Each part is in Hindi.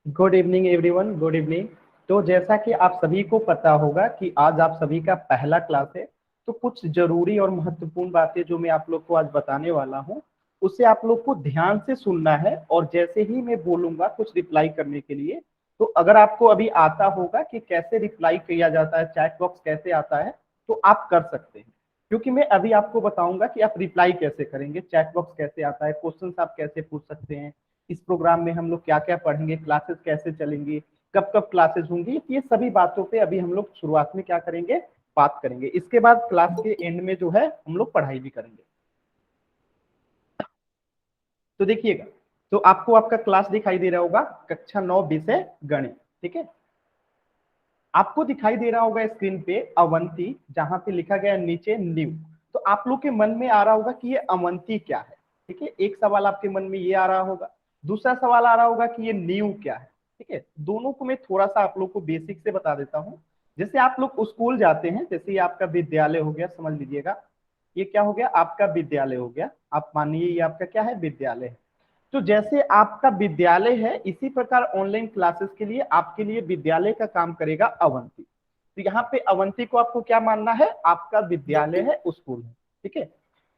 Good evening everyone, good evening. तो जैसा कि आप सभी को पता होगा कि आज आप सभी का पहला क्लास है, तो कुछ जरूरी और महत्वपूर्ण बातें जो मैं आप लोग को आज बताने वाला हूं, उसे आप लोग को ध्यान से सुनना है और जैसे ही मैं बोलूंगा कुछ रिप्लाई करने के लिए, तो अगर आपको अभी आता होगा कि कैसे रिप्लाई किया जाता है, चैट बॉक्स कैसे आता है, तो आप कर सकते हैं। क्योंकि मैं अभी आपको बताऊंगा कि आप रिप्लाई कैसे करेंगे, चैट बॉक्स कैसे आता है, क्वेश्चंस आप कैसे पूछ सकते हैं, इस प्रोग्राम में हम लोग क्या क्या पढ़ेंगे, क्लासेस कैसे चलेंगी, कब कब क्लासेस होंगी, ये सभी बातों पे अभी हम लोग शुरुआत में क्या करेंगे, बात करेंगे। इसके बाद क्लास के एंड में जो है हम लोग पढ़ाई भी करेंगे। तो देखिएगा, तो आपको आपका क्लास दिखाई दे रहा होगा, कक्षा 9 विषय गणित। ठीक है, आपको दिखाई दे रहा होगा स्क्रीन पे अवंती, जहां पे लिखा गया नीचे न्यू। तो आप लोग के मन में आ रहा होगा कि ये अवंती क्या है। ठीक है, एक सवाल आपके मन में ये आ रहा होगा, दूसरा सवाल आ रहा होगा कि ये न्यू क्या है। ठीक है, दोनों को मैं थोड़ा सा आप लोग को बेसिक से बता देता हूँ। जैसे आप लोग स्कूल जाते हैं, जैसे ये आपका विद्यालय हो गया, समझ लीजिएगा ये क्या हो गया, आपका विद्यालय हो गया। आप मानिए ये आपका क्या है, विद्यालय है। तो जैसे आपका विद्यालय है, इसी प्रकार ऑनलाइन क्लासेस के लिए आपके लिए विद्यालय का काम करेगा अवंती। तो यहाँ पे अवंती को आपको क्या मानना है, आपका विद्यालय है, स्कूल है। ठीक है,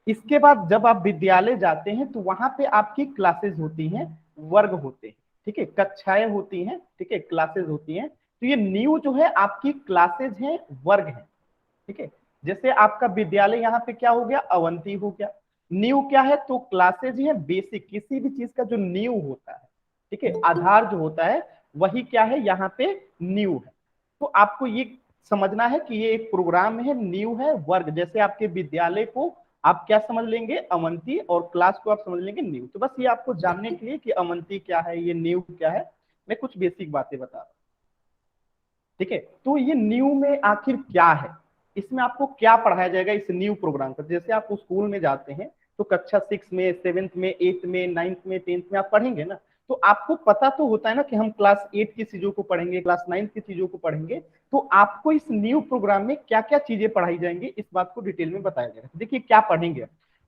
इसके बाद जब आप विद्यालय जाते हैं तो वहां पे आपकी क्लासेस होती हैं, वर्ग होते हैं। ठीक है, कक्षाएं होती हैं, ठीक है, क्लासेस होती हैं। तो ये न्यू जो है आपकी क्लासेज हैं, वर्ग है। ठीक है, जैसे आपका विद्यालय यहाँ पे क्या हो गया, अवंती हो गया। न्यू क्या है, तो क्लासेज है बेसिक, किसी भी चीज का जो न्यू होता है, ठीक है, आधार जो होता है वही क्या है, यहाँ पे न्यू है। तो आपको ये समझना है कि ये एक प्रोग्राम है, न्यू है, वर्ग। जैसे आपके विद्यालय को आप क्या समझ लेंगे, अवंती, और क्लास को आप समझ लेंगे न्यू। तो बस ये आपको जानने के लिए कि अवंती क्या है, ये न्यू क्या है, मैं कुछ बेसिक बातें बता रहा हूँ। ठीक है, तो ये न्यू में आखिर क्या है, इसमें आपको क्या पढ़ाया जाएगा इस न्यू प्रोग्राम पर। जैसे आप स्कूल में जाते हैं तो कक्षा 6 में, 7th में, 8th में, 9th में, 10th में आप पढ़ेंगे ना, तो आपको पता तो होता है ना कि हम क्लास 8 की चीजों को पढ़ेंगे, क्लास 9th की चीजों को पढ़ेंगे। तो आपको इस न्यू प्रोग्राम में क्या क्या चीजें पढ़ाई जाएंगी, इस बात को डिटेल में बताया जाएगा। देखिए क्या पढ़ेंगे,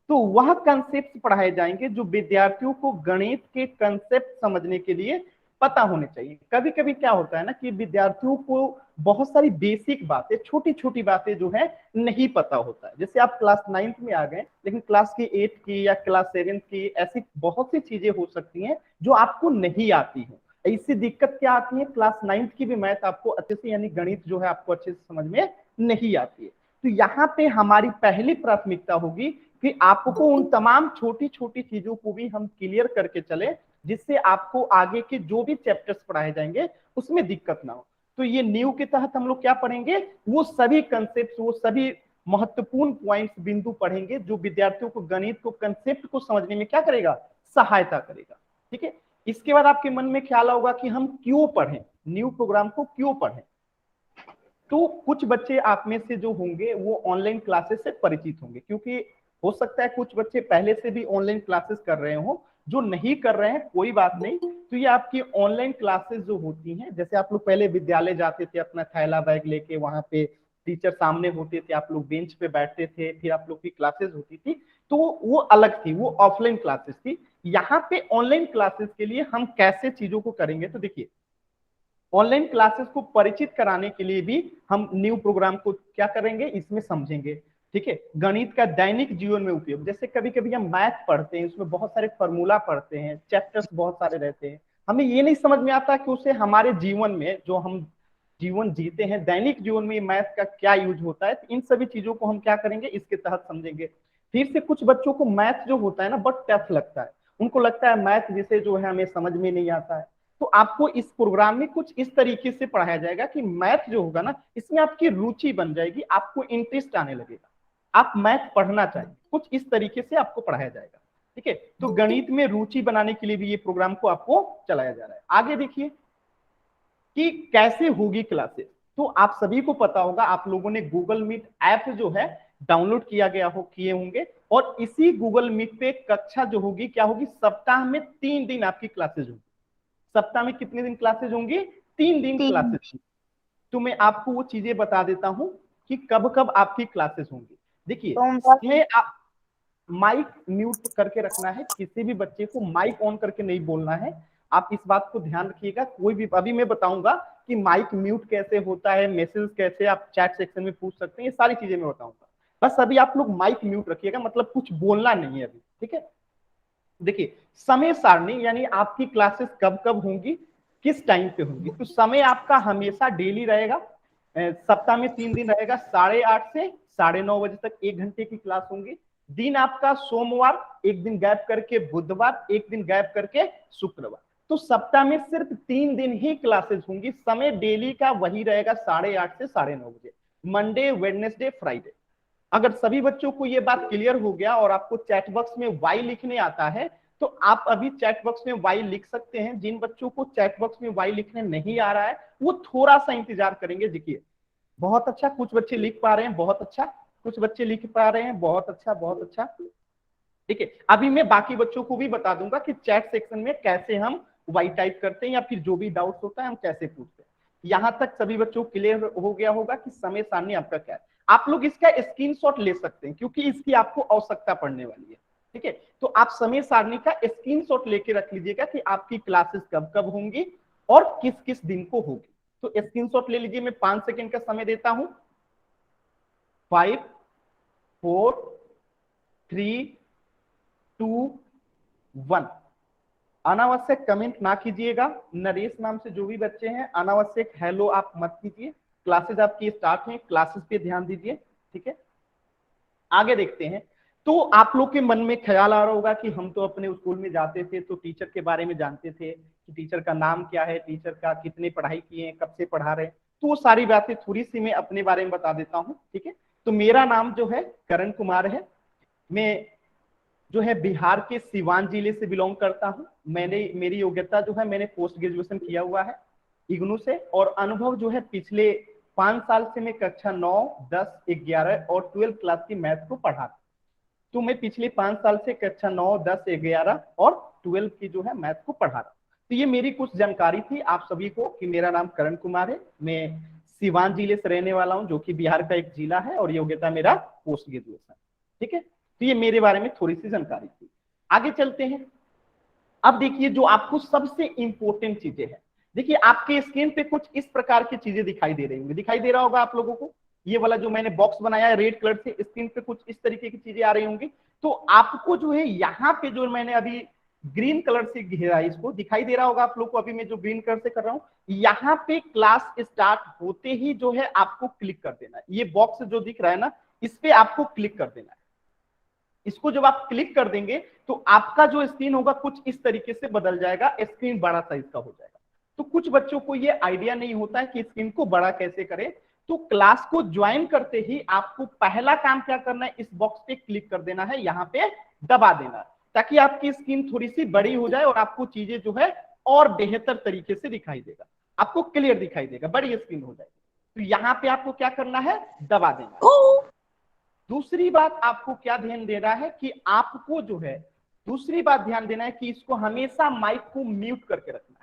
तो वह कंसेप्ट पढ़ाए जाएंगे जो विद्यार्थियों को गणित के कंसेप्ट समझने के लिए पता होने चाहिए। कभी कभी क्या होता है ना कि विद्यार्थियों को बहुत सारी बेसिक बातें, छोटी छोटी बातें जो है नहीं पता होता है। जैसे आप क्लास 9th में आ गए, लेकिन क्लास की 8th की या क्लास 7th की ऐसी बहुत सी चीजें हो सकती हैं जो आपको नहीं आती हो। इससे दिक्कत क्या आती है, क्लास 9th की भी मैथ आपको अच्छे से, यानी गणित जो है आपको अच्छे से समझ में नहीं आती है। तो यहाँ पे हमारी पहली प्राथमिकता होगी कि आपको उन तमाम छोटी छोटी चीजों को भी हम क्लियर करके चले, जिससे आपको आगे के जो भी चैप्टर्स पढ़ाए जाएंगे उसमें दिक्कत ना हो। तो ये न्यू के तहत हम लोग क्या पढ़ेंगे, वो सभी कंसेप्ट, वो सभी महत्वपूर्ण पॉइंट्स, बिंदु पढ़ेंगे जो विद्यार्थियों को गणित को, कंसेप्ट को समझने में क्या करेगा, सहायता करेगा। ठीक है, इसके बाद आपके मन में ख्याल होगा कि हम क्यों पढ़ें, न्यू प्रोग्राम को क्यों पढ़ें। तो कुछ बच्चे आप में से जो होंगे वो ऑनलाइन क्लासेस से परिचित होंगे, क्योंकि हो सकता है कुछ बच्चे पहले से भी ऑनलाइन क्लासेस कर रहे हो। जो नहीं कर रहे हैं कोई बात नहीं, तो ये आपकी ऑनलाइन क्लासेस जो होती हैं, जैसे आप लोग पहले विद्यालय जाते थे अपना थैला बैग लेके, वहां पे टीचर सामने होते थे, आप लोग बेंच पे बैठते थे, फिर आप लोग की क्लासेस होती थी, तो वो अलग थी, वो ऑफलाइन क्लासेस थी। यहाँ पे ऑनलाइन क्लासेस के लिए हम कैसे चीजों को करेंगे, तो देखिए ऑनलाइन क्लासेस को परिचित कराने के लिए भी हम न्यू प्रोग्राम को क्या करेंगे, इसमें समझेंगे। ठीक है, गणित का दैनिक जीवन में उपयोग, जैसे कभी कभी हम मैथ पढ़ते हैं, उसमें बहुत सारे फॉर्मूला पढ़ते हैं, चैप्टर्स बहुत सारे रहते हैं, हमें ये नहीं समझ में आता कि उसे हमारे जीवन में, जो हम जीवन जीते हैं, दैनिक जीवन में मैथ का क्या यूज होता है। तो इन सभी चीजों को हम क्या करेंगे, इसके तहत समझेंगे। फिर से कुछ बच्चों को मैथ जो होता है ना बहुत टफ लगता है, उनको लगता है मैथ विषय जो है हमें समझ में नहीं आता है। तो आपको इस प्रोग्राम में कुछ इस तरीके से पढ़ाया जाएगा कि मैथ जो होगा ना, इसमें आपकी रुचि बन जाएगी, आपको इंटरेस्ट आने लगेगा, आप मैथ पढ़ना चाहिए, कुछ इस तरीके से आपको पढ़ाया जाएगा। ठीक है, तो गणित में रुचि बनाने के लिए भी ये प्रोग्राम को आपको चलाया जा रहा है। आगे देखिए कि कैसे होगी क्लासेस। तो आप सभी को पता होगा, आप लोगों ने गूगल मीट ऐप जो है डाउनलोड किया गया हो, किए होंगे, और इसी गूगल मीट पे कक्षा जो होगी क्या होगी, सप्ताह में 3 दिन आपकी क्लासेज होगी। सप्ताह में कितने दिन क्लासेज होंगी, 3 दिन तीन। क्लासेज। तो मैं आपको वो चीजें बता देता हूं कि कब कब आपकी क्लासेस होंगी। देखिए सोमवार। समय माइक म्यूट करके रखना है, किसी भी बच्चे को माइक ऑन करके नहीं बोलना है। आप इस बात को ध्यान रखिएगा। कोई भी, अभी मैं बताऊंगा कि माइक म्यूट कैसे होता है, मैसेज कैसे आप चैट सेक्शन में पूछ सकते हैं, ये सारी चीजें मैं बताऊंगा। बस अभी आप लोग माइक म्यूट रखिएगा, मतलब कुछ बोलना नहीं है अभी, ठीक है। देखिए समय सारणी, यानी आपकी क्लासेस कब कब होंगी, किस टाइम पे होंगी। तो समय आपका हमेशा डेली रहेगा, सप्ताह में 3 दिन रहेगा, 8:30 से 9:30 बजे तक 1 घंटे की क्लास होंगी। दिन आपका सोमवार, एक दिन गैप करके बुधवार, एक दिन गैप करके शुक्रवार। तो सप्ताह में सिर्फ 3 दिन ही क्लासेस होंगी। समय डेली का वही रहेगा 8:30 से 9:30 बजे, मंडे वेडनेसडे फ्राइडे। अगर सभी बच्चों को ये बात क्लियर हो गया और आपको चैट बॉक्स में वाई लिखने आता है, तो आप अभी चैट बॉक्स में वाई लिख सकते हैं। जिन बच्चों को चैट बॉक्स में वाई लिखने नहीं आ रहा है, वो थोड़ा सा इंतजार करेंगे। देखिए बहुत अच्छा, कुछ बच्चे लिख पा रहे हैं, बहुत अच्छा, कुछ बच्चे लिख पा रहे हैं, बहुत अच्छा बहुत अच्छा। ठीक है, अभी मैं बाकी बच्चों को भी बता दूंगा कि चैट सेक्शन में कैसे हम वाई टाइप करते हैं, या फिर जो भी डाउट होता है हम कैसे पूछते हैं। यहां तक सभी बच्चों को क्लियर हो गया होगा कि समय सारणी आपका क्या है। आप लोग इसका स्क्रीनशॉट ले सकते हैं, क्योंकि इसकी आपको आवश्यकता पड़ने वाली है। ठीक है, तो आप समय सारणी का स्क्रीनशॉट लेके रख लीजिएगा कि आपकी क्लासेस कब कब होंगी और किस किस दिन को होगी। तो स्क्रीनशॉट ले लीजिए, मैं 5 सेकेंड का समय देता हूं। 5 4 3 2 1। अनावश्यक कमेंट ना कीजिएगा। नरेश नाम से जो भी बच्चे हैं, अनावश्यक हेलो आप मत कीजिए। क्लासेस आपकी स्टार्ट हैं, क्लासेस पे ध्यान दीजिए। ठीक है, आगे देखते हैं। तो आप लोग के मन में ख्याल आ रहा होगा कि हम तो अपने स्कूल में जाते थे तो टीचर के बारे में जानते थे कि टीचर का नाम क्या है, टीचर का कितने पढ़ाई किए हैं, कब से पढ़ा रहे हैं। तो वो सारी बातें थोड़ी सी मैं अपने बारे में बता देता हूँ। ठीक है, तो मेरा नाम जो है करण कुमार है। मैं जो है बिहार के सिवान जिले से बिलोंग करता हूं। मैंने, मेरी योग्यता जो है, मैंने पोस्ट ग्रेजुएशन किया हुआ है इग्नू से, और अनुभव जो है पिछले 5 साल से मैं कक्षा 9, 10, 11 और 12 क्लास की मैथ को पढ़ा। तो मैं पिछले 5 साल से कक्षा 9, 10, 11 और 12 की जो है मैथ को पढ़ा रहा। तो ये मेरी कुछ जानकारी थी आप सभी को कि मेरा नाम करण कुमार है, मैं सिवान जिले से रहने वाला हूं, जो कि बिहार का एक जिला है, और योग्यता मेरा पोस्ट ग्रेजुएशन। ठीक है, तो ये मेरे बारे में थोड़ी सी जानकारी थी। आगे चलते हैं। अब देखिए जो आपको सबसे इंपॉर्टेंट चीजें हैं। देखिए आपके स्क्रीन पे कुछ इस प्रकार की चीजें दिखाई दे रही होंगी, दिखाई दे रहा होगा आप लोगों को। ये वाला जो मैंने बॉक्स बनाया है रेड कलर से, स्क्रीन पे कुछ इस तरीके की चीजें आ रही होंगी। तो आपको जो है यहाँ पे जो मैंने अभी ग्रीन कलर से घेरा है, इसको दिखाई दे रहा होगा आप लोग को। अभी मैं जो ग्रीन कलर से कर रहा हूँ, यहाँ पे क्लास स्टार्ट होते ही जो है आपको क्लिक कर देना है। ये बॉक्स जो दिख रहा है ना, इस पे आपको क्लिक कर देना है। इसको जब आप क्लिक कर देंगे तो आपका जो स्क्रीन होगा कुछ इस तरीके से बदल जाएगा, स्क्रीन बड़ा साइज का हो जाएगा। तो कुछ बच्चों को ये आइडिया नहीं होता है कि स्क्रीन को बड़ा कैसे करें। तो क्लास को ज्वाइन करते ही आपको पहला काम क्या करना है, इस बॉक्स पे क्लिक कर देना है, यहाँ पे दबा देना है, ताकि आपकी स्क्रीन थोड़ी सी बड़ी हो जाए और आपको चीजें जो है और बेहतर तरीके से दिखाई देगा, आपको क्लियर दिखाई देगा, बड़ी स्क्रीन हो जाएगी। तो यहाँ पे आपको क्या करना है, दबा देना है। दूसरी बात आपको क्या ध्यान देना है कि आपको जो है, दूसरी बात ध्यान देना है कि इसको हमेशा माइक को म्यूट करके रखना है।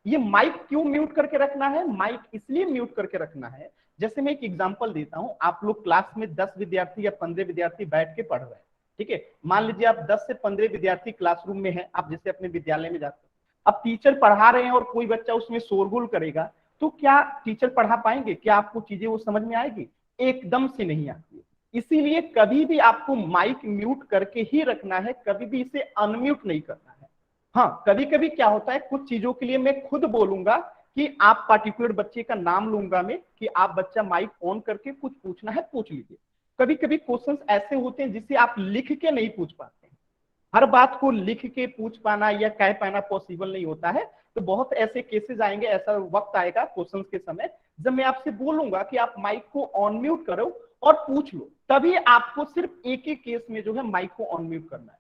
ये माइक क्यों म्यूट करके रखना है, माइक इसलिए म्यूट करके रखना है, जैसे मैं एक एग्जांपल देता हूं। आप लोग क्लास में 10 विद्यार्थी या 15 विद्यार्थी बैठ के पढ़ रहे हैं। ठीक है, मान लीजिए आप 10 से 15 विद्यार्थी क्लासरूम में है, आप जैसे अपने विद्यालय में जाते हैं। अब टीचर पढ़ा रहे हैं और कोई बच्चा उसमें शोरगुल करेगा, तो क्या टीचर पढ़ा पाएंगे, क्या आपको चीजें वो समझ में आएगी? एकदम से नहीं आती है। इसीलिए कभी भी आपको माइक म्यूट करके ही रखना है, कभी भी इसे अनम्यूट नहीं करना है। हाँ, कभी कभी क्या होता है, कुछ चीजों के लिए मैं खुद बोलूंगा कि आप पर्टिकुलर बच्चे का नाम लूंगा मैं कि आप बच्चा माइक ऑन करके कुछ पूछना है पूछ लीजिए। कभी कभी क्वेश्चंस ऐसे होते हैं जिसे आप लिख के नहीं पूछ पाते। हर बात को लिख के पूछ पाना या कह पाना पॉसिबल नहीं होता है। तो बहुत ऐसे केसेस आएंगे, ऐसा वक्त आएगा क्वेश्चन के समय, जब मैं आपसे बोलूंगा कि आप माइक को ऑन म्यूट करो और पूछ लो, तभी आपको सिर्फ एक ही केस में जो है माइक को ऑन म्यूट करना है।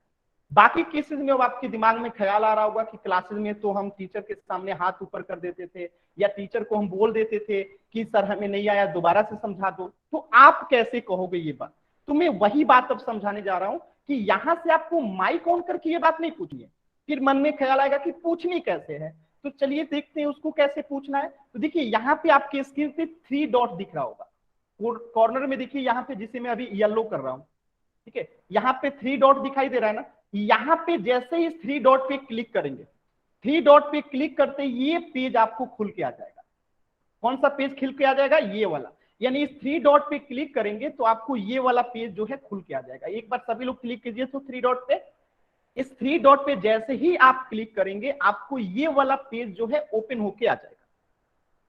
बाकी केसेस में अब आपके दिमाग में ख्याल आ रहा होगा कि क्लासेस में तो हम टीचर के सामने हाथ ऊपर कर देते थे, या टीचर को हम बोल देते थे कि सर हमें नहीं आया, दोबारा से समझा दो। तो आप कैसे कहोगे ये बात? तो मैं वही बात अब समझाने जा रहा हूं कि यहां से आपको माइक ऑन करके ये बात नहीं पूछनी है। फिर मन में ख्याल आएगा कि पूछनी कैसे है, तो चलिए देखते हैं उसको कैसे पूछना है। तो देखिए यहाँ पे आपके स्क्रीन पे 3 डॉट दिख रहा होगा कॉर्नर में, देखिए यहाँ पे, जिसे मैं अभी येलो कर रहा हूँ। ठीक है, यहाँ पे 3 डॉट दिखाई दे रहा है ना, यहाँ पे जैसे ही 3 डॉट पे क्लिक करेंगे, 3 डॉट पे क्लिक करते ये पेज आपको खुल के आ जाएगा। कौन सा पेज खुल के आ जाएगा? ये वाला। यानी इस 3 डॉट पे क्लिक करेंगे तो आपको ये वाला पेज जो है खुल के आ जाएगा। एक बार सभी लोग क्लिक कीजिए तो 3 डॉट पे। इस 3 डॉट पे जैसे ही आप क्लिक करेंगे आपको ये वाला पेज जो है ओपन होके आ जाएगा।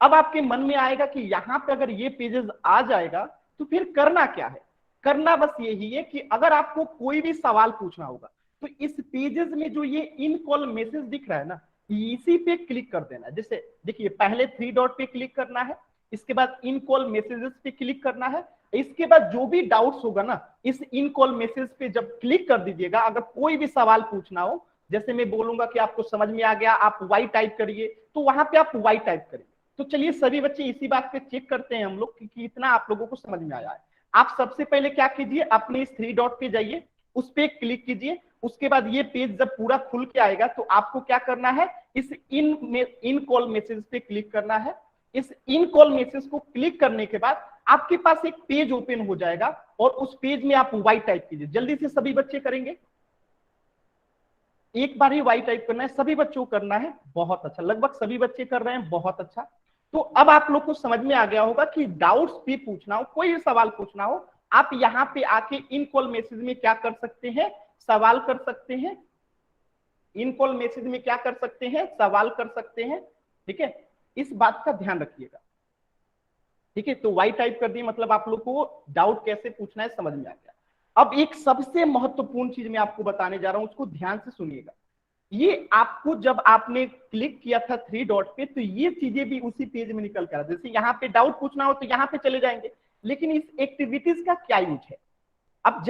अब आपके मन में आएगा कि यहाँ पे अगर ये पेजेस आ जाएगा तो फिर करना क्या है? करना बस यही है कि अगर आपको कोई भी सवाल पूछना होगा तो इस पेजेस में जो ये इन कॉल मैसेज दिख रहा है ना, इसी पे क्लिक कर देना है। जैसे देखिए, पहले 3 डॉट पे क्लिक करना है, इसके बाद इन कॉल मैसेजेस पे क्लिक करना है, इसके बाद जो भी डाउट्स होगा ना इस इन कॉल मैसेज पे जब क्लिक कर दीजिएगा। अगर कोई भी सवाल पूछना हो, जैसे मैं बोलूंगा कि आपको समझ में आ गया, आप वाई टाइप करिए, तो वहां पे आप वाई टाइप करिए। तो चलिए सभी बच्चे इसी बात पे चेक करते हैं हम लोग कि इतना आप लोगों को समझ में आया है। आप सबसे पहले क्या कीजिए, अपने इस 3 डॉट पे जाइए, उस पे क्लिक कीजिए। उसके बाद ये पेज जब पूरा खुल के आएगा तो आपको क्या करना है, इस इन कॉल मैसेज पे क्लिक करना है। इस इन कॉल मैसेज को क्लिक करने के बाद आपके पास एक पेज ओपन हो जाएगा और उस पेज में आप वाई टाइप कीजिए। जल्दी से सभी बच्चे करेंगे, एक बार ही वाई टाइप करना है, सभी बच्चों को करना है। बहुत अच्छा, लगभग सभी बच्चे कर रहे हैं, बहुत अच्छा। तो अब आप लोग को समझ में आ गया होगा कि डाउट्स भी पूछना हो, कोई भी सवाल पूछना हो, आप यहाँ पे आके इन कॉल मैसेज में क्या कर सकते हैं, सवाल कर सकते हैं। इन कॉल मैसेज में क्या कर सकते हैं, सवाल कर सकते हैं। ठीक है, इस बात का ध्यान रखिएगा। ठीक है, तो वाई टाइप कर दिए, मतलब आप लोग को डाउट कैसे पूछना है समझ में आ गया। अब एक सबसे महत्वपूर्ण चीज मैं आपको बताने जा रहा हूं, उसको ध्यान से सुनिएगा। ये आपको जब आपने क्लिक किया था 3 डॉट पे तो ये चीजें भी उसी पेज में निकल कर, जैसे यहाँ पे डाउट पूछना हो तो यहाँ पे चले जाएंगे, लेकिन इस एक्टिविटीज का क्या यूज है? अब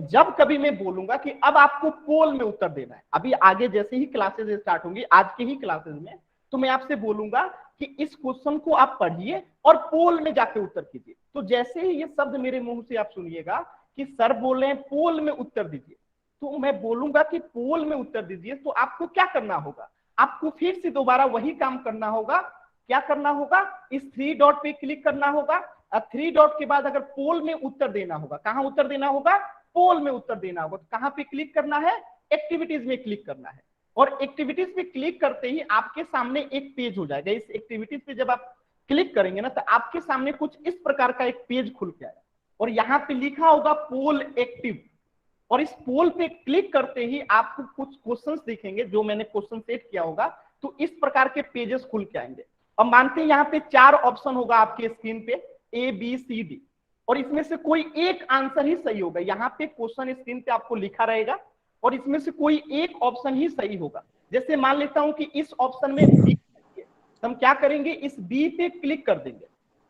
जब कभी मैं बोलूंगा कि अब आपको पोल में उत्तर देना है, अभी आगे जैसे ही क्लासेस स्टार्ट होंगी आज के ही क्लासेस में, तो मैं आपसे बोलूंगा कि इस क्वेश्चन को आप पढ़िए और पोल में जाके उत्तर कीजिए। तो जैसे ही ये शब्द मेरे मुंह से आप सुनिएगा कि सर बोले हैं पोल में उत्तर दीजिए, तो मैं बोलूंगा कि पोल में उत्तर दीजिए, तो आपको क्या करना होगा, आपको फिर से दोबारा वही काम करना होगा। क्या करना होगा, इस 3 डॉट पे क्लिक करना होगा। 3 डॉट के बाद अगर पोल में उत्तर देना होगा, कहां उत्तर देना होगा, पोल में उत्तर देना होगा। तो कहां पे क्लिक करना है, एक्टिविटीज में क्लिक करना है। और एक्टिविटीज पे क्लिक करते ही आपके सामने एक पेज हो जाएगा। इस एक्टिविटीज पे जब आप क्लिक करेंगे ना तो आपके सामने कुछ इस प्रकार का एक पेज खुल के आएगा और यहाँ पे लिखा होगा पोल एक्टिव। और इस पोल पे क्लिक करते ही आपको कुछ क्वेश्चंस दिखेंगे, जो मैंने क्वेश्चन सेट किया होगा, तो इस प्रकार के पेजेस खुल के आएंगे। अब मानते हैं यहाँ पे 4 ऑप्शन होगा आपके स्क्रीन पे, ए बी सी डी, और इसमें से कोई एक आंसर ही सही होगा। यहाँ पे क्वेश्चन स्क्रीन पे आपको लिखा रहेगा और इसमें से कोई एक ऑप्शन ही सही होगा। जैसे मान लेता हूं कि इस ऑप्शन में बी, तो हम क्या करेंगे, इस बी पे क्लिक कर देंगे।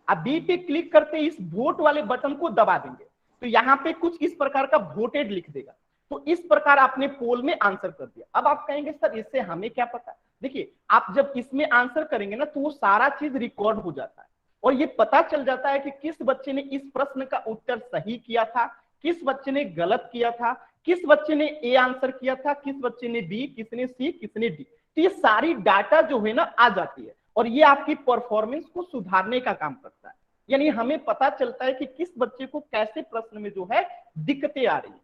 अब बी पे क्लिक करते इस वोट वाले बटन को दबा देंगे, तो यहाँ पे कुछ इस प्रकार का वोटेड लिख देगा। तो इस प्रकार आपने पोल में आंसर कर दिया। अब आप कहेंगे सर इससे हमें क्या पता? देखिए, आप जब इसमें आंसर करेंगे ना तो वो सारा चीज रिकॉर्ड हो जाता है और ये पता चल जाता है कि किस बच्चे ने इस प्रश्न का उत्तर सही किया था, किस बच्चे ने गलत किया था, किस बच्चे ने ए आंसर किया था, किस बच्चे ने बी, किसने सी, किसने डी। तो ये सारी डाटा जो है ना आ जाती है और ये आपकी परफॉर्मेंस को सुधारने का काम करता है। यानी हमें पता चलता है कि किस बच्चे को कैसे प्रश्न में जो है दिक्कतें आ रही है।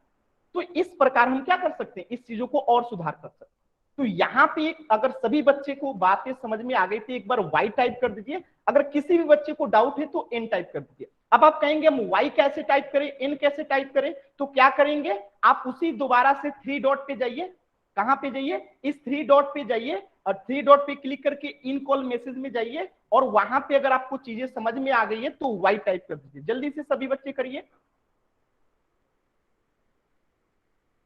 तो इस प्रकार हम क्या कर सकते हैं, इस चीजों को और सुधार कर सकते हैं। तो यहाँ पे अगर सभी बच्चे को बातें समझ में आ गई थी, एक बार वाई टाइप कर दीजिए। अगर किसी भी बच्चे को डाउट है तो एन टाइप कर दीजिए। अब आप कहेंगे हम वाई कैसे टाइप करें, एन कैसे टाइप करें, तो क्या करेंगे, आप उसी दोबारा से 3 डॉट पे जाइए। कहां पे जाइए, इस 3 डॉट पे जाइए और 3 डॉट पे क्लिक करके इन कॉल मैसेज में जाइए और वहां पे अगर आपको चीजें समझ में आ गई है तो वाई टाइप कर दीजिए। जल्दी से सभी बच्चे करिए,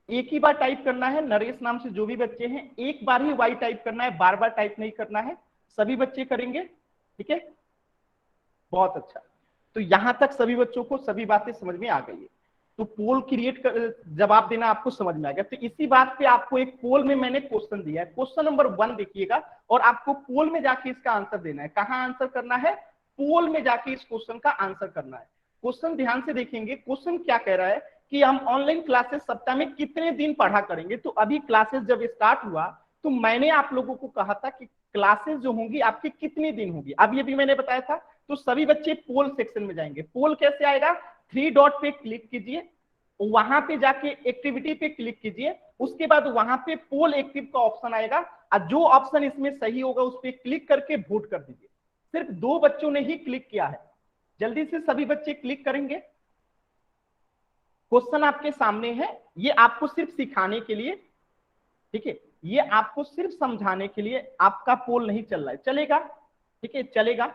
एक ही बार टाइप करना है। नरेश नाम से जो भी बच्चे हैं एक बार ही वाई टाइप करना है, बार बार टाइप नहीं करना है। सभी बच्चे करेंगे, ठीक है, बहुत अच्छा। तो यहां तक सभी बच्चों को सभी बातें समझ में आ गई है। तो पोल क्रिएट कर जवाब देना आपको समझ में आ गया। तो इसी बात पे आपको एक पोल में मैंने क्वेश्चन दिया है, क्वेश्चन नंबर 1 देखिएगा और आपको पोल में जाके इसका आंसर देना है। कहां आंसर करना है, पोल में जाके इस क्वेश्चन का आंसर करना है। क्वेश्चन ध्यान से देखेंगे, क्वेश्चन क्या कह रहा है कि हम ऑनलाइन क्लासेस सप्ताह में कितने दिन पढ़ा करेंगे। तो अभी क्लासेस जब स्टार्ट हुआ तो मैंने आप लोगों को कहा था कि क्लासेस जो होंगी आपकी कितने दिन होगी, अभी अभी मैंने बताया था। तो सभी बच्चे पोल सेक्शन में जाएंगे। पोल कैसे आएगा, 3 डॉट पे क्लिक कीजिए, वहां पे जाके एक्टिविटी पे क्लिक कीजिए, उसके बाद वहां पे पोल एक्टिव का ऑप्शन आएगा और जो ऑप्शन इसमें सही होगा उस पर क्लिक करके वोट कर दीजिए। सिर्फ 2 बच्चों ने ही क्लिक किया है, जल्दी से सभी बच्चे क्लिक करेंगे। क्वेश्चन आपके सामने है, ये आपको सिर्फ सिखाने के लिए, ठीक है, ये आपको सिर्फ समझाने के लिए, आपका पोल नहीं चल रहा है, चलेगा, ठीक है, चलेगा,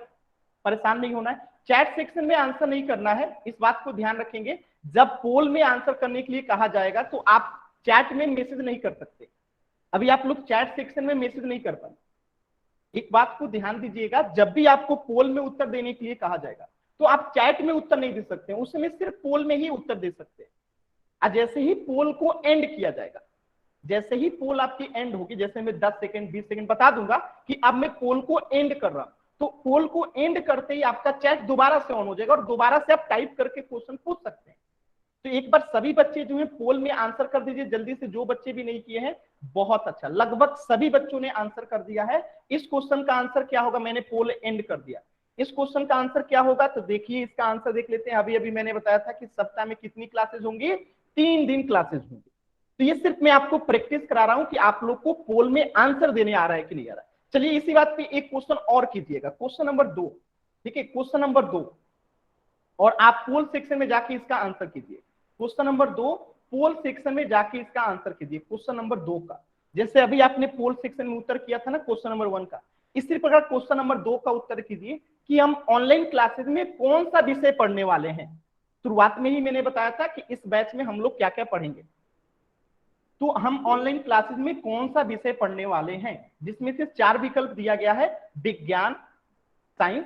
परेशान नहीं होना है। चैट सेक्शन में आंसर नहीं करना है, इस बात को ध्यान रखेंगे। जब पोल में आंसर करने के लिए कहा जाएगा तो आप चैट में मैसेज नहीं कर सकते। अभी आप लोग चैट सेक्शन में मैसेज नहीं कर पाए, एक बात को ध्यान दीजिएगा, जब भी आपको पोल में उत्तर देने के लिए कहा जाएगा तो आप चैट में उत्तर नहीं दे सकते, उसमें सिर्फ पोल में ही उत्तर दे सकते हैं। और जैसे ही पोल को एंड किया जाएगा, जैसे ही पोल आपकी एंड होगी, जैसे मैं 10 सेकंड 20 सेकंड बता दूंगा कि अब मैं पोल को एंड कर रहा हूं, तो पोल को एंड करते ही आपका चैट दोबारा से ऑन हो जाएगा और दोबारा से आप टाइप करके क्वेश्चन पूछ सकते हैं। तो एक बार सभी बच्चे जो है पोल में आंसर कर दीजिए जल्दी से, जो बच्चे भी नहीं किए हैं। बहुत अच्छा, लगभग सभी बच्चों ने आंसर कर दिया है। इस क्वेश्चन का आंसर क्या होगा, मैंने पोल एंड कर दिया, इस क्वेश्चन का आंसर क्या होगा, तो देखिए इसका आंसर देख लेते हैं। अभी अभी मैंने बताया था कि सप्ताह में कितनी क्लासेस होंगी, 3 दिन क्लासेस होंगी। तो ये सिर्फ मैं आपको प्रैक्टिस करा रहा हूं कि आप लोग को पोल में आंसर देने आ रहा है कि नहीं आ रहा है। चलिए इसी बात पे एक क्वेश्चन और कीजिएगा, क्वेश्चन नंबर 2, ठीक है, क्वेश्चन नंबर 2, और आप पोल सेक्शन में जाके इसका आंसर कीजिए। क्वेश्चन नंबर 2 पोल सेक्शन में जाके इसका आंसर कीजिए, क्वेश्चन नंबर 2 का। जैसे अभी आपने पोल सेक्शन में उत्तर किया था ना क्वेश्चन नंबर 1 का, इसी प्रकार क्वेश्चन नंबर 2 का उत्तर कीजिए कि हम ऑनलाइन क्लासेस में कौन सा विषय पढ़ने वाले हैं। शुरुआत में ही मैंने बताया था कि इस बैच में हम लोग क्या क्या पढ़ेंगे, तो हम ऑनलाइन क्लासेस में कौन सा विषय पढ़ने वाले हैं, जिसमें से 4 विकल्प दिया गया है, विज्ञान, साइंस,